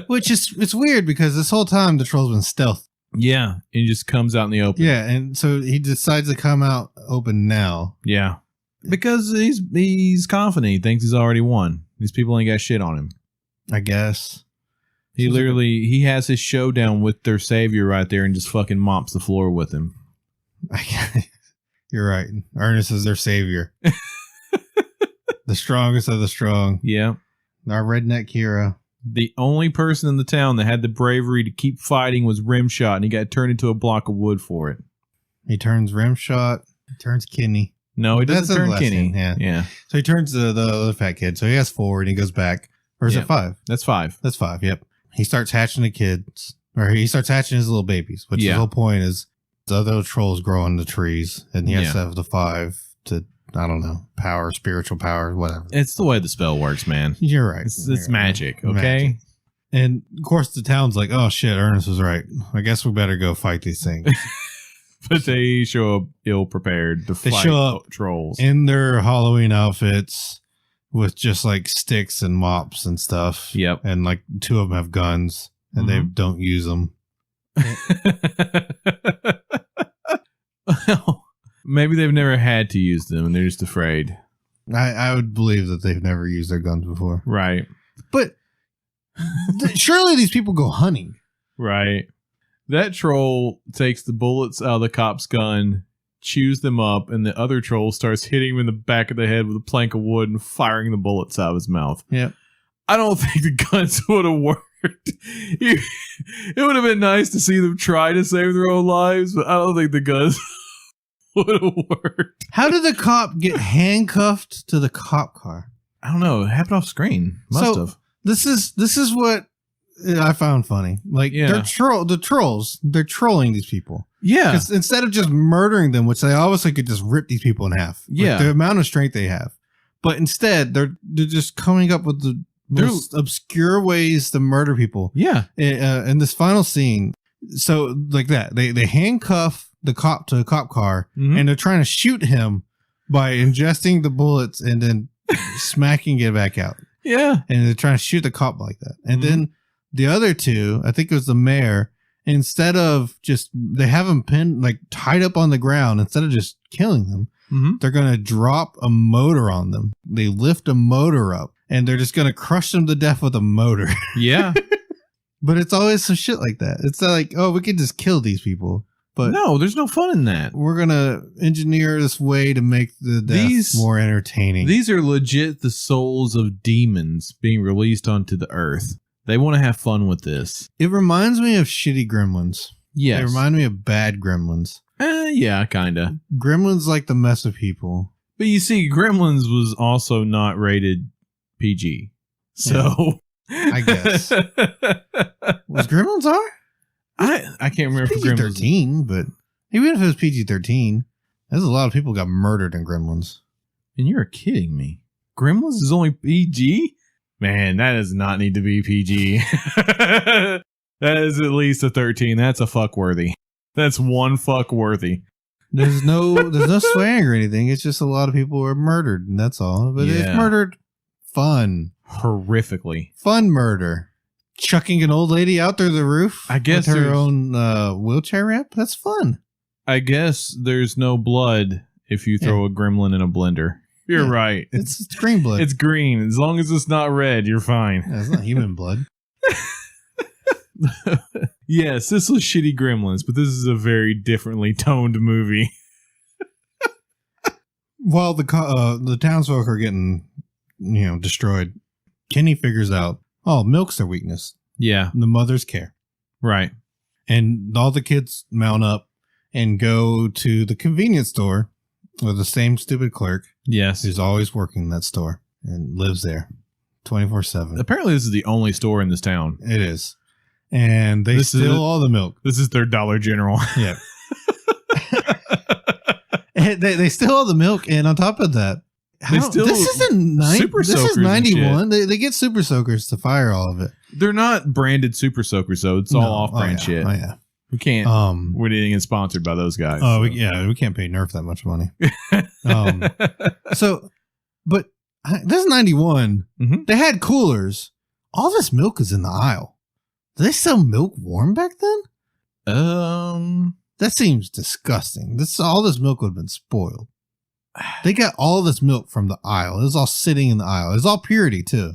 Which is, it's weird because this whole time the troll's been stealth. Yeah. And he just comes out in the open. Yeah. And so he decides to come out open now. Yeah. Because he's confident. He thinks he's already won. These people ain't got shit on him. I guess. He has his showdown with their savior right there and just fucking mops the floor with him. You're right. Ernest is their savior. The strongest of the strong. Yeah. Our redneck hero. The only person in the town that had the bravery to keep fighting was Rimshot, and he got turned into a block of wood for it. He turns Rimshot. He turns Kenny. No, he doesn't turn Kenny. Yeah. So he turns the other fat kid. So he has 4 and he goes back. Or is it 5? That's 5. That's 5, yep. He starts hatching the kids. Or he starts hatching his little babies. Which the whole point is the other trolls grow in the trees. And he has to have the 5 to, I don't know, power, spiritual power, whatever. It's the way the spell works, man. You're right. It's magic, okay? Magic. And, of course, the town's like, oh, shit, Ernest was right. I guess we better go fight these things. But they show up ill-prepared to fight trolls. In their Halloween outfits with just, like, sticks and mops and stuff. Yep. And, like, 2 of them have guns, and they don't use them. Well, maybe they've never had to use them, and they're just afraid. I would believe that they've never used their guns before. Right. But surely these people go hunting. Right. That troll takes the bullets out of the cop's gun, chews them up, and the other troll starts hitting him in the back of the head with a plank of wood and firing the bullets out of his mouth. Yeah. I don't think the guns would have worked. It would have been nice to see them try to save their own lives, but I don't think the guns would have worked. How did the cop get handcuffed to the cop car? I don't know. It happened off screen. Must have. This is what I found funny. Like, the trolls, they're trolling these people. Yeah. Because instead of just murdering them, which they obviously could just rip these people in half. Yeah. The amount of strength they have. But instead, they're just coming up with the most obscure ways to murder people. Yeah. In this final scene, so like that, they handcuff the cop to a cop car, and they're trying to shoot him by ingesting the bullets and then smacking it back out. Yeah. And they're trying to shoot the cop like that. And then the other two, I think it was the mayor, instead of they have them pinned, like tied up on the ground, instead of just killing them, they're going to drop a motor on them. They lift a motor up and they're just going to crush them to death with a motor. Yeah. But it's always some shit like that. It's like, oh, we could just kill these people. But no, there's no fun in that. We're going to engineer this way to make the death more entertaining. These are legit the souls of demons being released onto the earth. They want to have fun with this. It reminds me of shitty Gremlins. Yes. They remind me of bad Gremlins. Yeah, kind of. Gremlins like the mess of people. But you see, Gremlins was also not rated PG. So... Yeah, I guess. Was Gremlins R? I can't remember if PG-13, but even if it was PG-13, there's a lot of people got murdered in Gremlins. And you're kidding me. Gremlins is only PG? Man, that does not need to be PG. That is at least a 13. That's a fuck worthy. That's one fuck worthy. There's no swearing or anything. It's just a lot of people are murdered, and that's all. But it's murdered fun. Horrifically. Fun murder. Chucking an old lady out through the roof. I guess with her own wheelchair ramp. That's fun. I guess there's no blood if you throw a gremlin in a blender. You're right. It's green blood. It's green. As long as it's not red, you're fine. Yeah, it's not human blood. Yes, this was shitty Gremlins, but this is a very differently toned movie. While the townsfolk are getting, destroyed, Kenny figures out, milk's their weakness. Yeah. The mother's care. Right. And all the kids mount up and go to the convenience store with the same stupid clerk. Yes. Who's always working that store and lives there 24/7. Apparently this is the only store in this town. It is. And they steal all the milk. This is their Dollar General. Yeah. And they steal all the milk, and on top of that, this is 91. They get Super Soakers to fire all of it. They're not branded Super Soakers, though. It's all off-brand shit. Oh yeah. We can't. We didn't get sponsored by those guys. Oh, so. We can't pay Nerf that much money. But this is 91. Mm-hmm. They had coolers. All this milk is in the aisle. Did they sell milk warm back then? That seems disgusting. All this milk would have been spoiled. They got all this milk from the aisle. It was all sitting in the aisle. It was all purity too.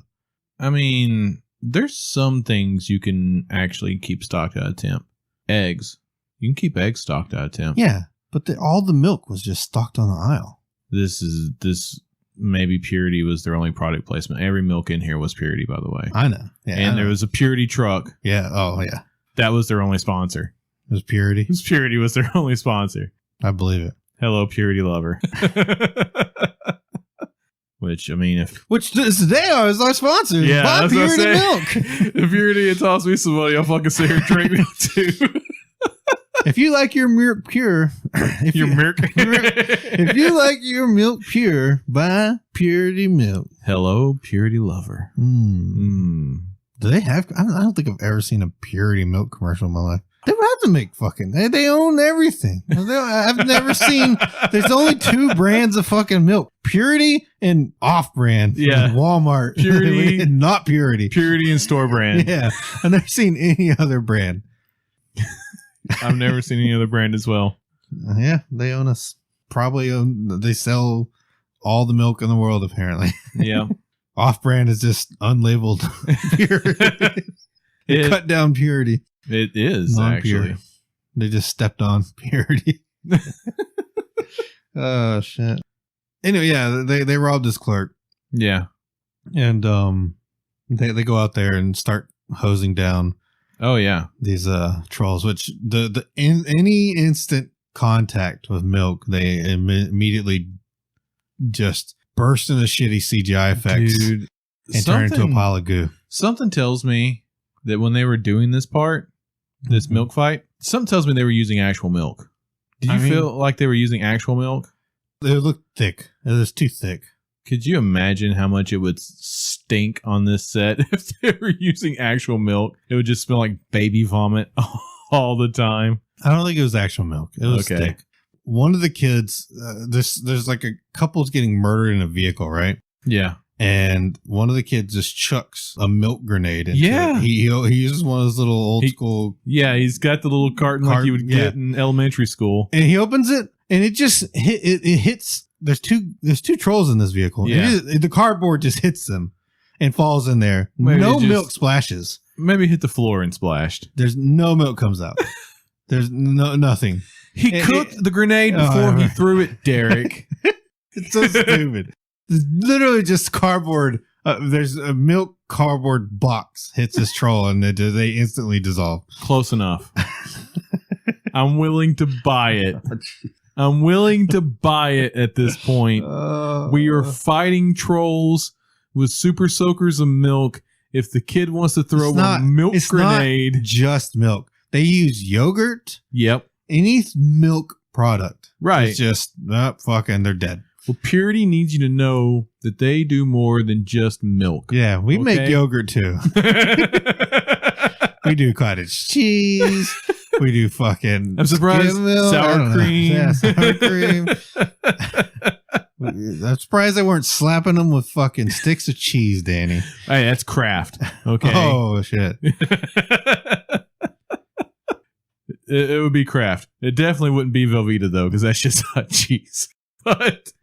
I mean, there's some things you can actually keep stocked out of temp. Eggs. You can keep eggs stocked out of temp. Yeah, but all the milk was just stocked on the aisle. This maybe Purity was their only product placement. Every milk in here was Purity, by the way. I know. Yeah, and there was a Purity truck. Yeah. Oh, yeah. That was their only sponsor. It was Purity? Purity was their only sponsor. I believe it. Hello, Purity lover. Which, I mean, they are as our sponsors. Yeah, buy Purity milk. If Purity and toss me some money, I'll fucking sit here and drink milk too. If you like your milk pure, if you like your milk pure, buy Purity milk. Hello, Purity lover. Do they have? I don't think I've ever seen a Purity milk commercial in my life. They would have to make fucking. They own everything. I've never seen. There's only two brands of fucking milk: Purity and off-brand. Yeah, Walmart. Purity and not Purity. Purity and store brand. Yeah, I've never seen any other brand. I've never seen any other brand as well. Yeah, they own us. They sell all the milk in the world, apparently. Yeah. Off-brand is just unlabeled Purity. Cut down Purity. It is, non-pure. Actually. They just stepped on Purity. Oh, shit. Anyway, yeah, they robbed this clerk. Yeah. And they go out there and start hosing down. Oh yeah, these trolls. Which any instant contact with milk, they immediately just burst into shitty CGI effects, dude, and turn into a pile of goo. Something tells me that when they were doing this part, this milk fight, something tells me they were using actual milk. Did you feel like they were using actual milk? It looked thick. It was too thick. Could you imagine how much it would stink on this set if they were using actual milk? It would just smell like baby vomit all the time. I don't think it was actual milk. It was Okay. thick. One of the kids, there's like a couple's getting murdered in a vehicle, right? Yeah. And one of the kids just chucks a milk grenade into Yeah. it. He uses one of those little old school. Yeah, he's got the little carton like you would get in elementary school. And he opens it, and it just it hits. There's two trolls in this vehicle. Yeah. The cardboard just hits them and falls in there. Maybe No milk splashes. Maybe hit the floor and splashed. There's no milk comes out. There's nothing. He cooked the grenade before he threw it, Derek. It's so stupid. It's literally just cardboard. There's a milk cardboard box hits this troll, and they instantly dissolve. Close enough. I'm willing to buy it. I'm willing to buy it at this point. We are fighting trolls with super soakers of milk. If the kid wants to throw a milk grenade. Not just milk. They use yogurt. Yep. Any milk product. Right. It's just, fucking, they're dead. Well, Purity needs you to know that they do more than just milk. Yeah, we make yogurt too. We do cottage cheese. We do fucking. I'm surprised sour cream. Yeah, sour cream. I'm surprised they weren't slapping them with fucking sticks of cheese, Danny. Hey, that's Kraft. Okay. Oh shit. It would be Kraft. It definitely wouldn't be Velveeta though, because that's just hot cheese. But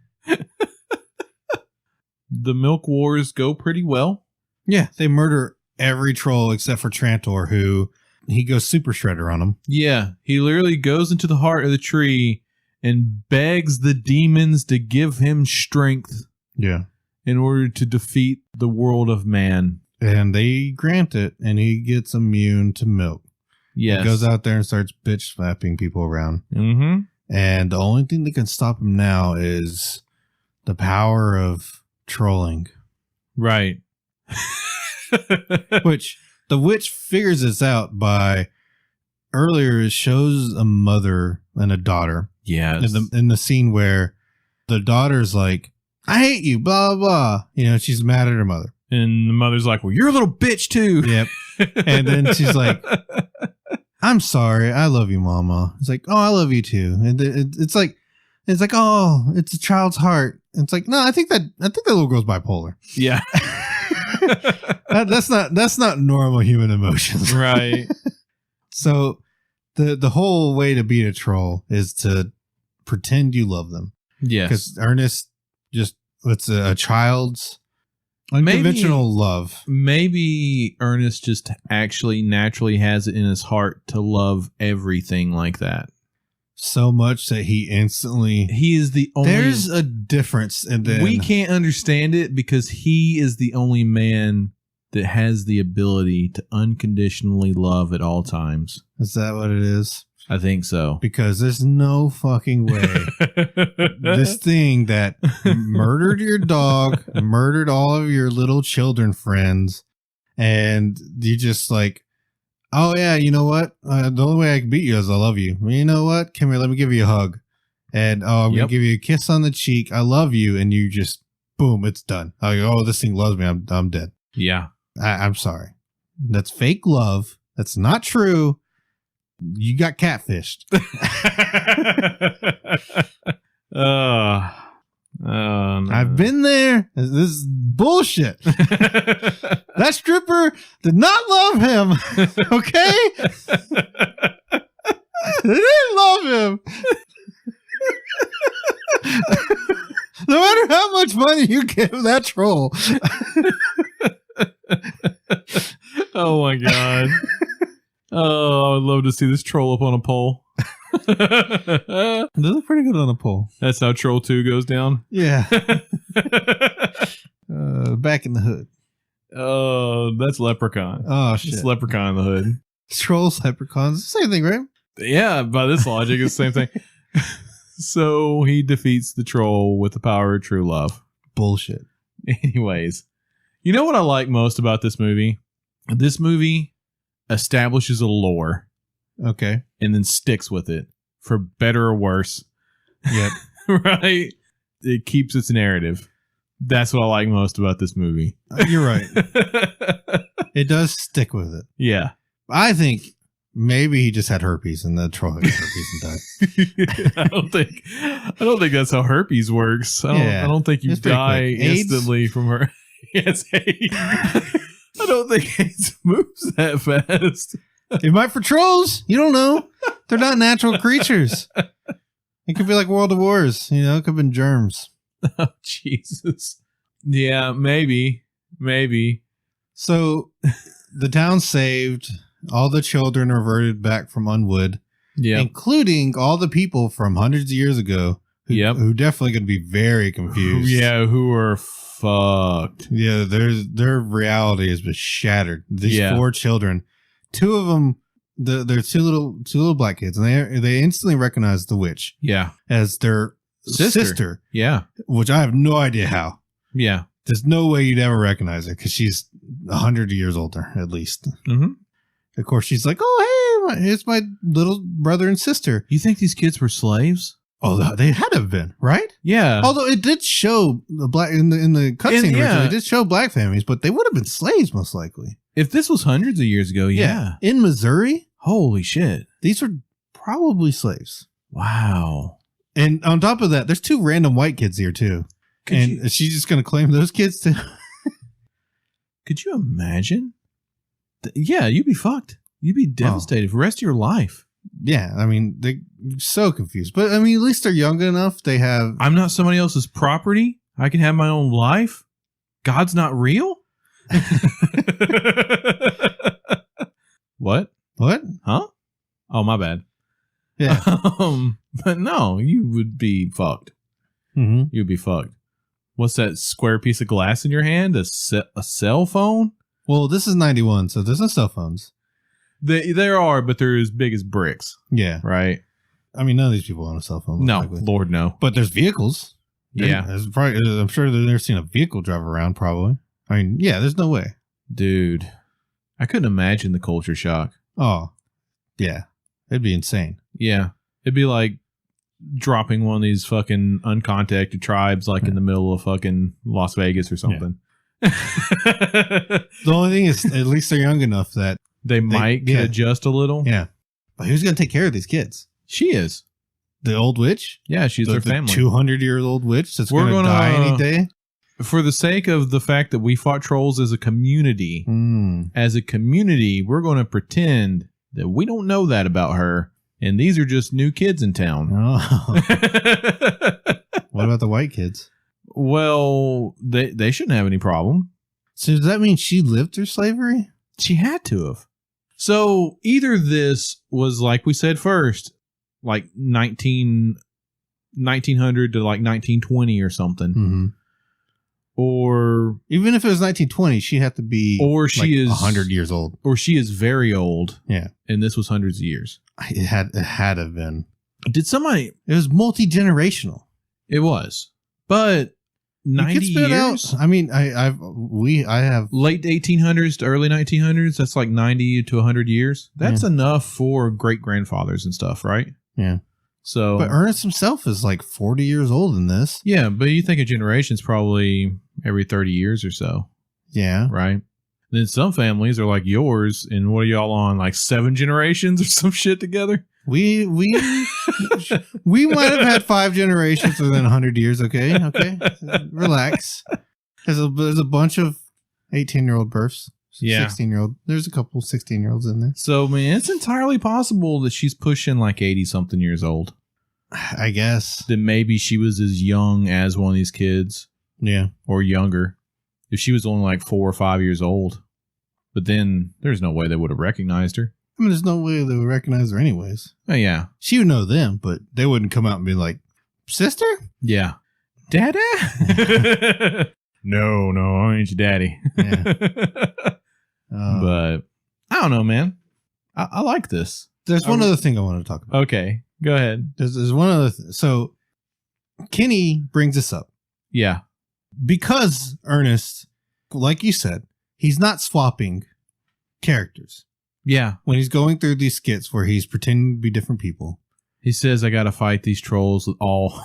the milk wars go pretty well. Yeah, they murder every troll except for Trantor, who he goes super shredder on him. Yeah, he literally goes into the heart of the tree and begs the demons to give him strength. Yeah. In order to defeat the world of man. And they grant it, and he gets immune to milk. Yes. He goes out there and starts bitch slapping people around. Mm-hmm. And the only thing that can stop him now is the power of trolling. Right. Which the witch figures this out by earlier it shows a mother and a daughter. Yes. In the scene where the daughter's like, I hate you, blah, blah. You know, she's mad at her mother. And the mother's like, well, you're a little bitch too. Yep. And then she's like, I'm sorry. I love you, Mama. It's like, oh, I love you too. And it's like, oh, it's a child's heart. It's like, no, I think that little girl's bipolar. Yeah. That's not normal human emotions. Right. So the whole way to beat a troll is to pretend you love them. Yes. Because Ernest it's a child's unconventional love. Maybe Ernest just actually naturally has it in his heart to love everything like that. So much that he is the only. There's a difference, and then we can't understand it because he is the only man that has the ability to unconditionally love at all times. Is that what it is? I think so. Because there's no fucking way this thing that murdered your dog, murdered all of your little children friends, and you just like, oh yeah, you know what? The only way I can beat you is I love you. Well, you know what? Come here, let me give you a hug. And I'm going to give you a kiss on the cheek. I love you. And you just, boom, it's done. Like, oh, this thing loves me. I'm dead. Yeah. I'm sorry. That's fake love. That's not true. You got catfished. No. I've been there. This is bullshit. That stripper did not love him. Okay? They didn't love him. No matter how much money you give that troll. Oh my god. Oh, I would love to see this troll up on a pole. They look pretty good on a pole. That's how Troll 2 goes down. Yeah. Back in the hood. Oh, that's Leprechaun. Oh, shit. It's Leprechaun in the hood. Trolls, leprechauns, same thing, right? Yeah, by this logic, it's the same thing. So he defeats the troll with the power of true love. Bullshit. Anyways, you know what I like most about this movie? This movie establishes a lore. Okay. And then sticks with it for better or worse. Yep. Right? It keeps its narrative. That's what I like most about this movie. You're right. It does stick with it. Yeah. I think Maybe he just had herpes and the troll had herpes and died. I don't think that's how herpes works. I don't think you die instantly from her. Yes, AIDS. I don't think AIDS moves that fast. It might for trolls. You don't know. They're not natural creatures. It could be like World of Wars. It could have been germs. Oh, Jesus. Yeah, maybe. So the town saved. All the children reverted back from Unwood. Yeah, including all the people from hundreds of years ago who definitely going to be very confused. Yeah, who are fucked. Yeah, their reality has been shattered. These 4 children, 2 of them, they're two little black kids, and they instantly recognize the witch. Yeah, as their sister. Yeah, which I have no idea how. Yeah, there's no way you'd ever recognize her because she's 100 years older at least. Mm-hmm. Of course, she's like, "Oh, hey, it's my little brother and sister." You think these kids were slaves? Oh, they had to have been, right? Yeah. Although it did show the black in the cutscene originally, it did show black families, but they would have been slaves most likely. If this was hundreds of years ago, yeah. In Missouri, holy shit, these were probably slaves. Wow. And on top of that, there's 2 random white kids here too. Is she just going to claim those kids too? Could you imagine? Yeah, you'd be fucked. You'd be devastated for the rest of your life. Yeah, I mean, they're so confused. But, I mean, at least they're young enough. They have... I'm not somebody else's property. I can have my own life. God's not real? What? Huh? Oh, my bad. Yeah. But no, you would be fucked. Mm-hmm. You'd be fucked. What's that square piece of glass in your hand? A cell phone? Well, this is 91, so there's no cell phones. There are, but they're as big as bricks. Yeah. Right? I mean, none of these people own a cell phone. No, likely. Lord, no. But there's vehicles. Yeah. I'm sure they've never seen a vehicle drive around, probably. I mean, yeah, there's no way. Dude, I couldn't imagine the culture shock. Oh, yeah. It'd be insane. Yeah. It'd be like dropping one of these fucking uncontacted tribes in the middle of fucking Las Vegas or something. Yeah. The only thing is, at least they're young enough that they might adjust a little. Yeah. But who's going to take care of these kids? She is. The old witch? Yeah, she's their family. 200-year-old witch that's going to die any day? For the sake of the fact that we fought trolls as a community, we're going to pretend that we don't know that about her, and these are just new kids in town. Oh. What about the white kids? Well, they shouldn't have any problem. So does that mean she lived through slavery? She had to have. So either this was, like we said first, like 1900 to like 1920 or something. Mm-hmm. Or even if it was 1920, she'd have to be or she is 100 years old. Or she is very old. Yeah. And this was hundreds of years. It had to have been. Did somebody... It was multi-generational. It was. But 90 years? I mean, I have... Late 1800s to early 1900s, that's like 90 to 100 years. That's enough for great-grandfathers and stuff, right? Yeah. So, but Ernest himself is like 40 years old in this. Yeah, but you think a generation's probably every 30 years or so. Yeah. Right? Then some families are like yours, and what are y'all on, like 7 generations or some shit together? We might have had 5 generations within 100 years, okay? Relax. There's a bunch of 18-year-old births. Yeah. 16-year-old. There's a couple 16-year-olds in there. So, man, it's entirely possible that she's pushing like 80-something years old. I guess. That maybe she was as young as one of these kids. Yeah. Or younger. If she was only like 4 or 5 years old. But then there's no way they would have recognized her. I mean, there's no way they would recognize her anyways. Oh, yeah. She would know them, but they wouldn't come out and be like, sister? Yeah. Dada? No, I ain't your daddy. Yeah. But I don't know, man. I like this. There's one other thing I want to talk about. Okay, go ahead. There's one other thing. So Kenny brings this up. Yeah. Because Ernest, like you said, he's not swapping characters. Yeah. When he's going through these skits where he's pretending to be different people. He says, I got to fight these trolls with all.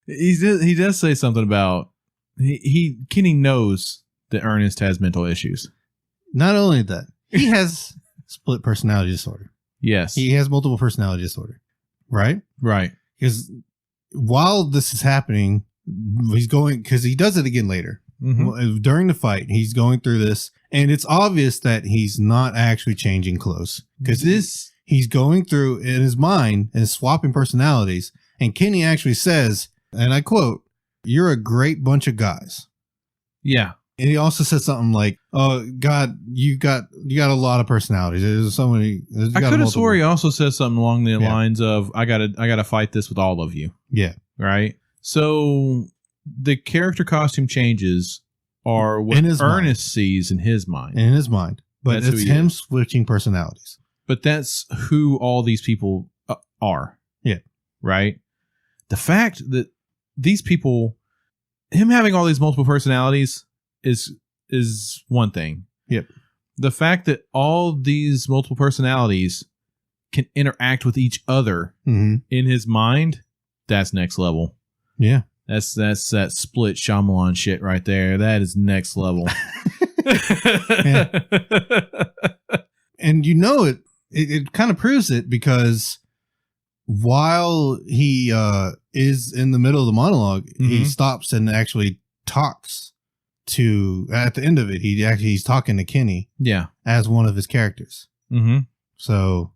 He does say something about Kenny knows that Ernest has mental issues. Not only that, he has split personality disorder. Yes. He has multiple personality disorder, right? Right. Because while this is happening, he's going, because he does it again later. Mm-hmm. During the fight, he's going through this, and it's obvious that he's not actually changing clothes because he's going through in his mind and swapping personalities. And Kenny actually says, and I quote, "You're a great bunch of guys." Yeah. And he also said something like, "Oh God, you got a lot of personalities. There's so many." I could have swore he also said something along the lines of, I gotta fight this with all of you. Yeah. Right. So the character costume changes are what Ernest sees in his mind. In his mind. But that's it's him switching personalities. But that's who all these people are. Yeah. Right? The fact that these people, him having all these multiple personalities is one thing. Yep. The fact that all these multiple personalities can interact with each other in his mind, that's next level. Yeah. That's that split Shyamalan shit right there. That is next level. And you know it kind of proves it because while he is in the middle of the monologue, he stops and actually talks to, at the end of it, he's talking to Kenny. Yeah. As one of his characters. Mm-hmm. So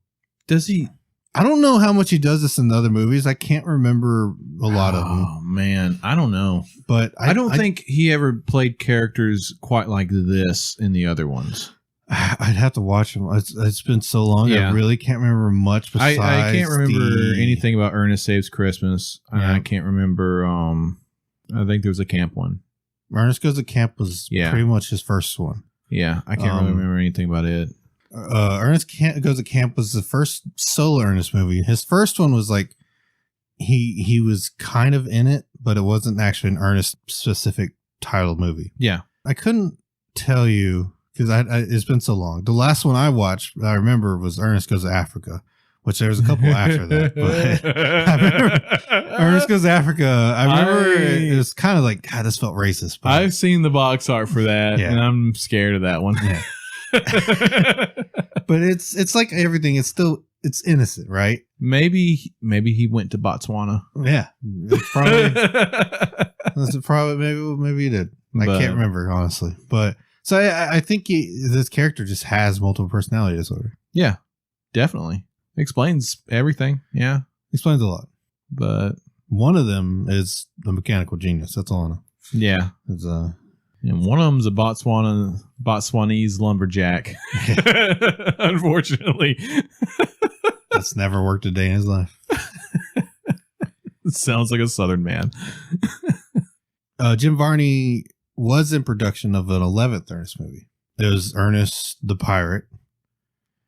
does he? I don't know how much he does this in the other movies. I can't remember a lot of them. Oh man, I don't know. But I don't think he ever played characters quite like this in the other ones. I'd have to watch them. It's been so long. Yeah. I really can't remember much besides I can't remember anything about Ernest Saves Christmas. Yeah. I can't remember. I think there was a camp one. Ernest Goes to Camp was pretty much his first one. Yeah, I can't really remember anything about it. Ernest Goes to Camp was the first solo Ernest movie. His first one was like he was kind of in it, but it wasn't actually an Ernest specific title movie. Yeah, I couldn't tell you because it's been so long. The last one I watched, I remember, was Ernest Goes to Africa, which there was a couple after that. But I remember Ernest Goes to Africa. I remember it was kind of like, God, this felt racist. But I've seen the box art for that, and I'm scared of that one. Yeah. But it's like everything. It's innocent, right? Maybe he went to Botswana. Yeah, probably. Maybe he did. I can't remember honestly, but so I think this character just has multiple personality disorder. Yeah, definitely explains everything. Yeah, explains a lot. But one of them is the mechanical genius. That's all I know. Yeah, it's and one of them's a Botswanese lumberjack. Unfortunately, that's never worked a day in his life. Sounds like a Southern man. Jim Varney was in production of an 11th Ernest movie. It was Ernest the Pirate.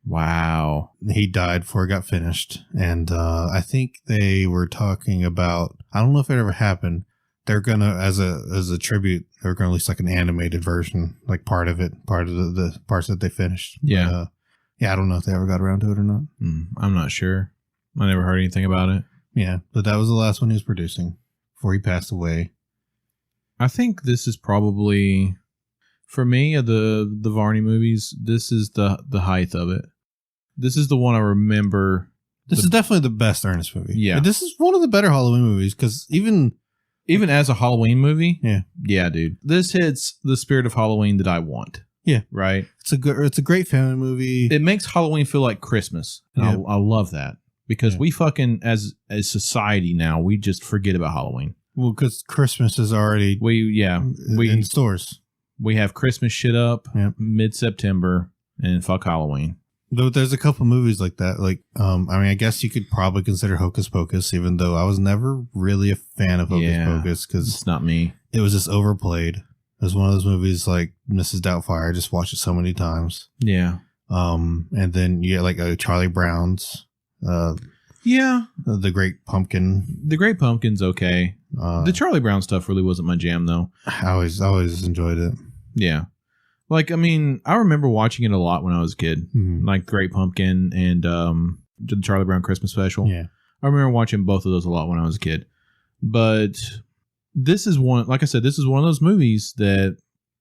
Wow. He died before it got finished. And I think they were talking about, I don't know if it ever happened. They're going to, as a tribute, they're going to release like an animated version, like part of the parts that they finished. Yeah. But, I don't know if they ever got around to it or not. I'm not sure. I never heard anything about it. Yeah, but that was the last one he was producing before he passed away. I think this is probably, for me, of the Varney movies, this is the height of it. This is the one I remember. This is definitely the best Ernest movie. Yeah. But this is one of the better Halloween movies because even as a Halloween movie, yeah, dude, this hits the spirit of Halloween that I want. Yeah, right. It's a great family movie. It makes Halloween feel like Christmas, and I love that because we fucking as society now we just forget about Halloween. Well, because Christmas is already in stores. We have Christmas shit up mid-September and fuck Halloween. Though there's a couple movies like that. Like, I guess you could probably consider Hocus Pocus, even though I was never really a fan of Hocus Pocus because it's not me. It was just overplayed. It was one of those movies like Mrs. Doubtfire. I just watched it so many times. Yeah. And then you get like Charlie Brown's. The Great Pumpkin. The Great Pumpkin's okay. The Charlie Brown stuff really wasn't my jam though. I always enjoyed it. Yeah. Like, I mean, I remember watching it a lot when I was a kid, like Great Pumpkin and the Charlie Brown Christmas Special. Yeah, I remember watching both of those a lot when I was a kid. But this is one, like I said, this is one of those movies that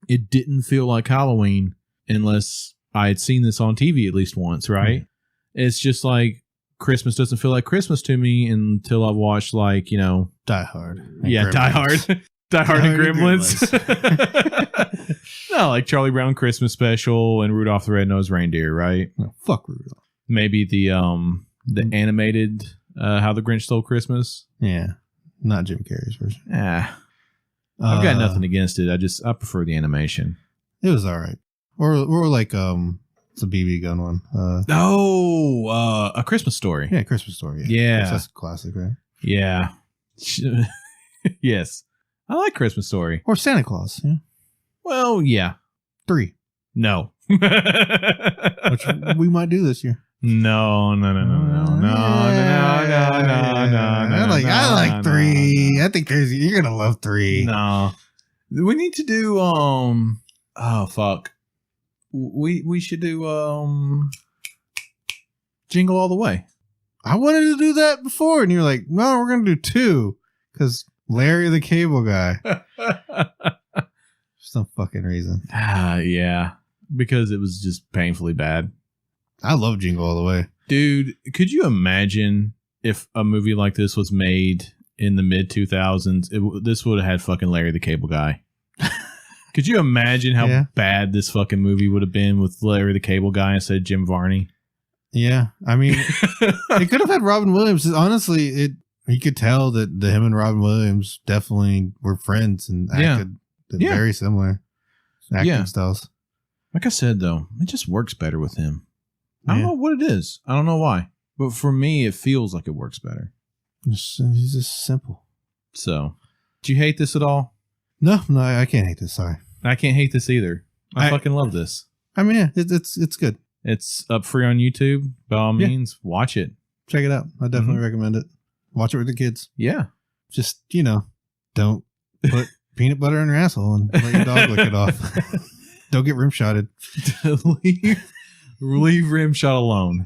it didn't feel like Halloween unless I had seen this on TV at least once, right? It's just like Christmas doesn't feel like Christmas to me until I've watched like, Die Hard. Yeah, Die Hard. Die Hard and Gremlins. No, like Charlie Brown Christmas Special and Rudolph the Red-Nosed Reindeer, right? No, fuck Rudolph. Maybe the animated How the Grinch Stole Christmas. Yeah, not Jim Carrey's version. I've got nothing against it. I prefer the animation. It was all right. Or like it's a BB gun one. A Christmas Story. Yeah, Christmas Story. Yeah. That's a classic, right? Yeah. Yes. I like Christmas Story. Or Santa Claus. Yeah. Well, yeah. 3. No. Which we might do this year. No. I like 3. I think you're gonna love 3. No. We need to do oh fuck. We should do Jingle All the Way. I wanted to do that before, and you're like, no, we're gonna do 2 because Larry the Cable Guy. For some fucking reason. Yeah, because it was just painfully bad. I love Jingle All the Way, dude. Could you imagine if a movie like this was made in the mid 2000s? This would have had fucking Larry the Cable Guy. Could you imagine how bad this fucking movie would have been with Larry the Cable Guy instead of Jim Varney? Yeah, I mean, it could have had Robin Williams. Honestly, you could tell that him and Robin Williams definitely were friends and acted very similar acting styles. Like I said, though, it just works better with him. I don't know what it is. I don't know why, but for me, it feels like it works better. He's just simple. So, do you hate this at all? No, I can't hate this. Sorry, I can't hate this either. I fucking love this. I mean, yeah, it's good. It's up free on YouTube. By all means, watch it. Check it out. I definitely recommend it. Watch it with the kids. Yeah. Just, don't put peanut butter in your asshole and let your dog lick it off. Don't get rim shotted. Leave Rimshot alone.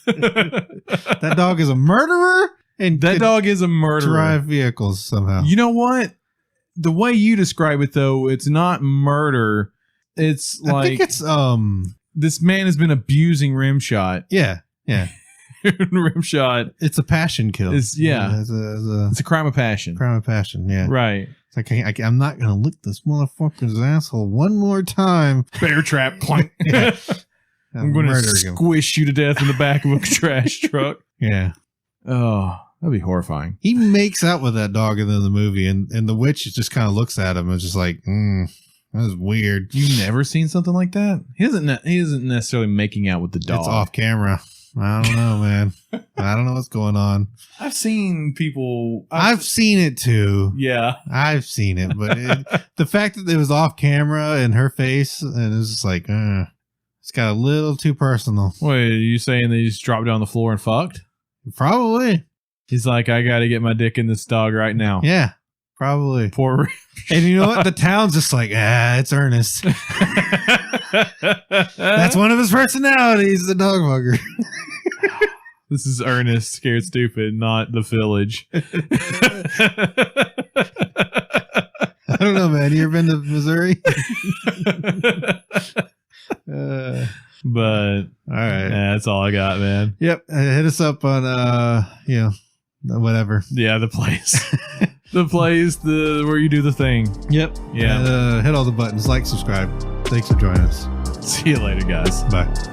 That dog is a murderer. And that dog is a murderer. Drive vehicles somehow. You know what? The way you describe it, though, it's not murder. It's like... I think it's... This man has been abusing Rimshot. Yeah. Rimshot. It's a passion kill. It's a crime of passion. Crime of passion, yeah. Right. It's like, I'm not going to lick this motherfucker's asshole one more time. Bear trap. Clank. Yeah. I'm going to squish you to death in the back of a trash truck. Yeah. Oh, that'd be horrifying. He makes out with that dog in the movie, and the witch just kind of looks at him and is just like, that was weird. You've never seen something like that? He isn't necessarily making out with the dog. It's off camera. I don't know, man. I don't know what's going on. I've seen people. I've seen it too. Yeah, I've seen it, but the fact that it was off camera and her face, and it was just like, it's got a little too personal. Wait, are you saying they just dropped down on the floor and fucked? Probably. He's like, I got to get my dick in this dog right now. Yeah, probably. Poor. And you know what? The town's just like, it's Ernest. That's one of his personalities, the dog mugger. This is Ernest, Scared Stupid, not the village. I don't know, man. You ever been to Missouri? But all right, that's all I got, man. Yep. Hit us up on whatever. Yeah, the place. The place, where you do the thing. Yep. Yeah. Hit all the buttons. Like, subscribe. Thanks for joining us. See you later, guys. Bye.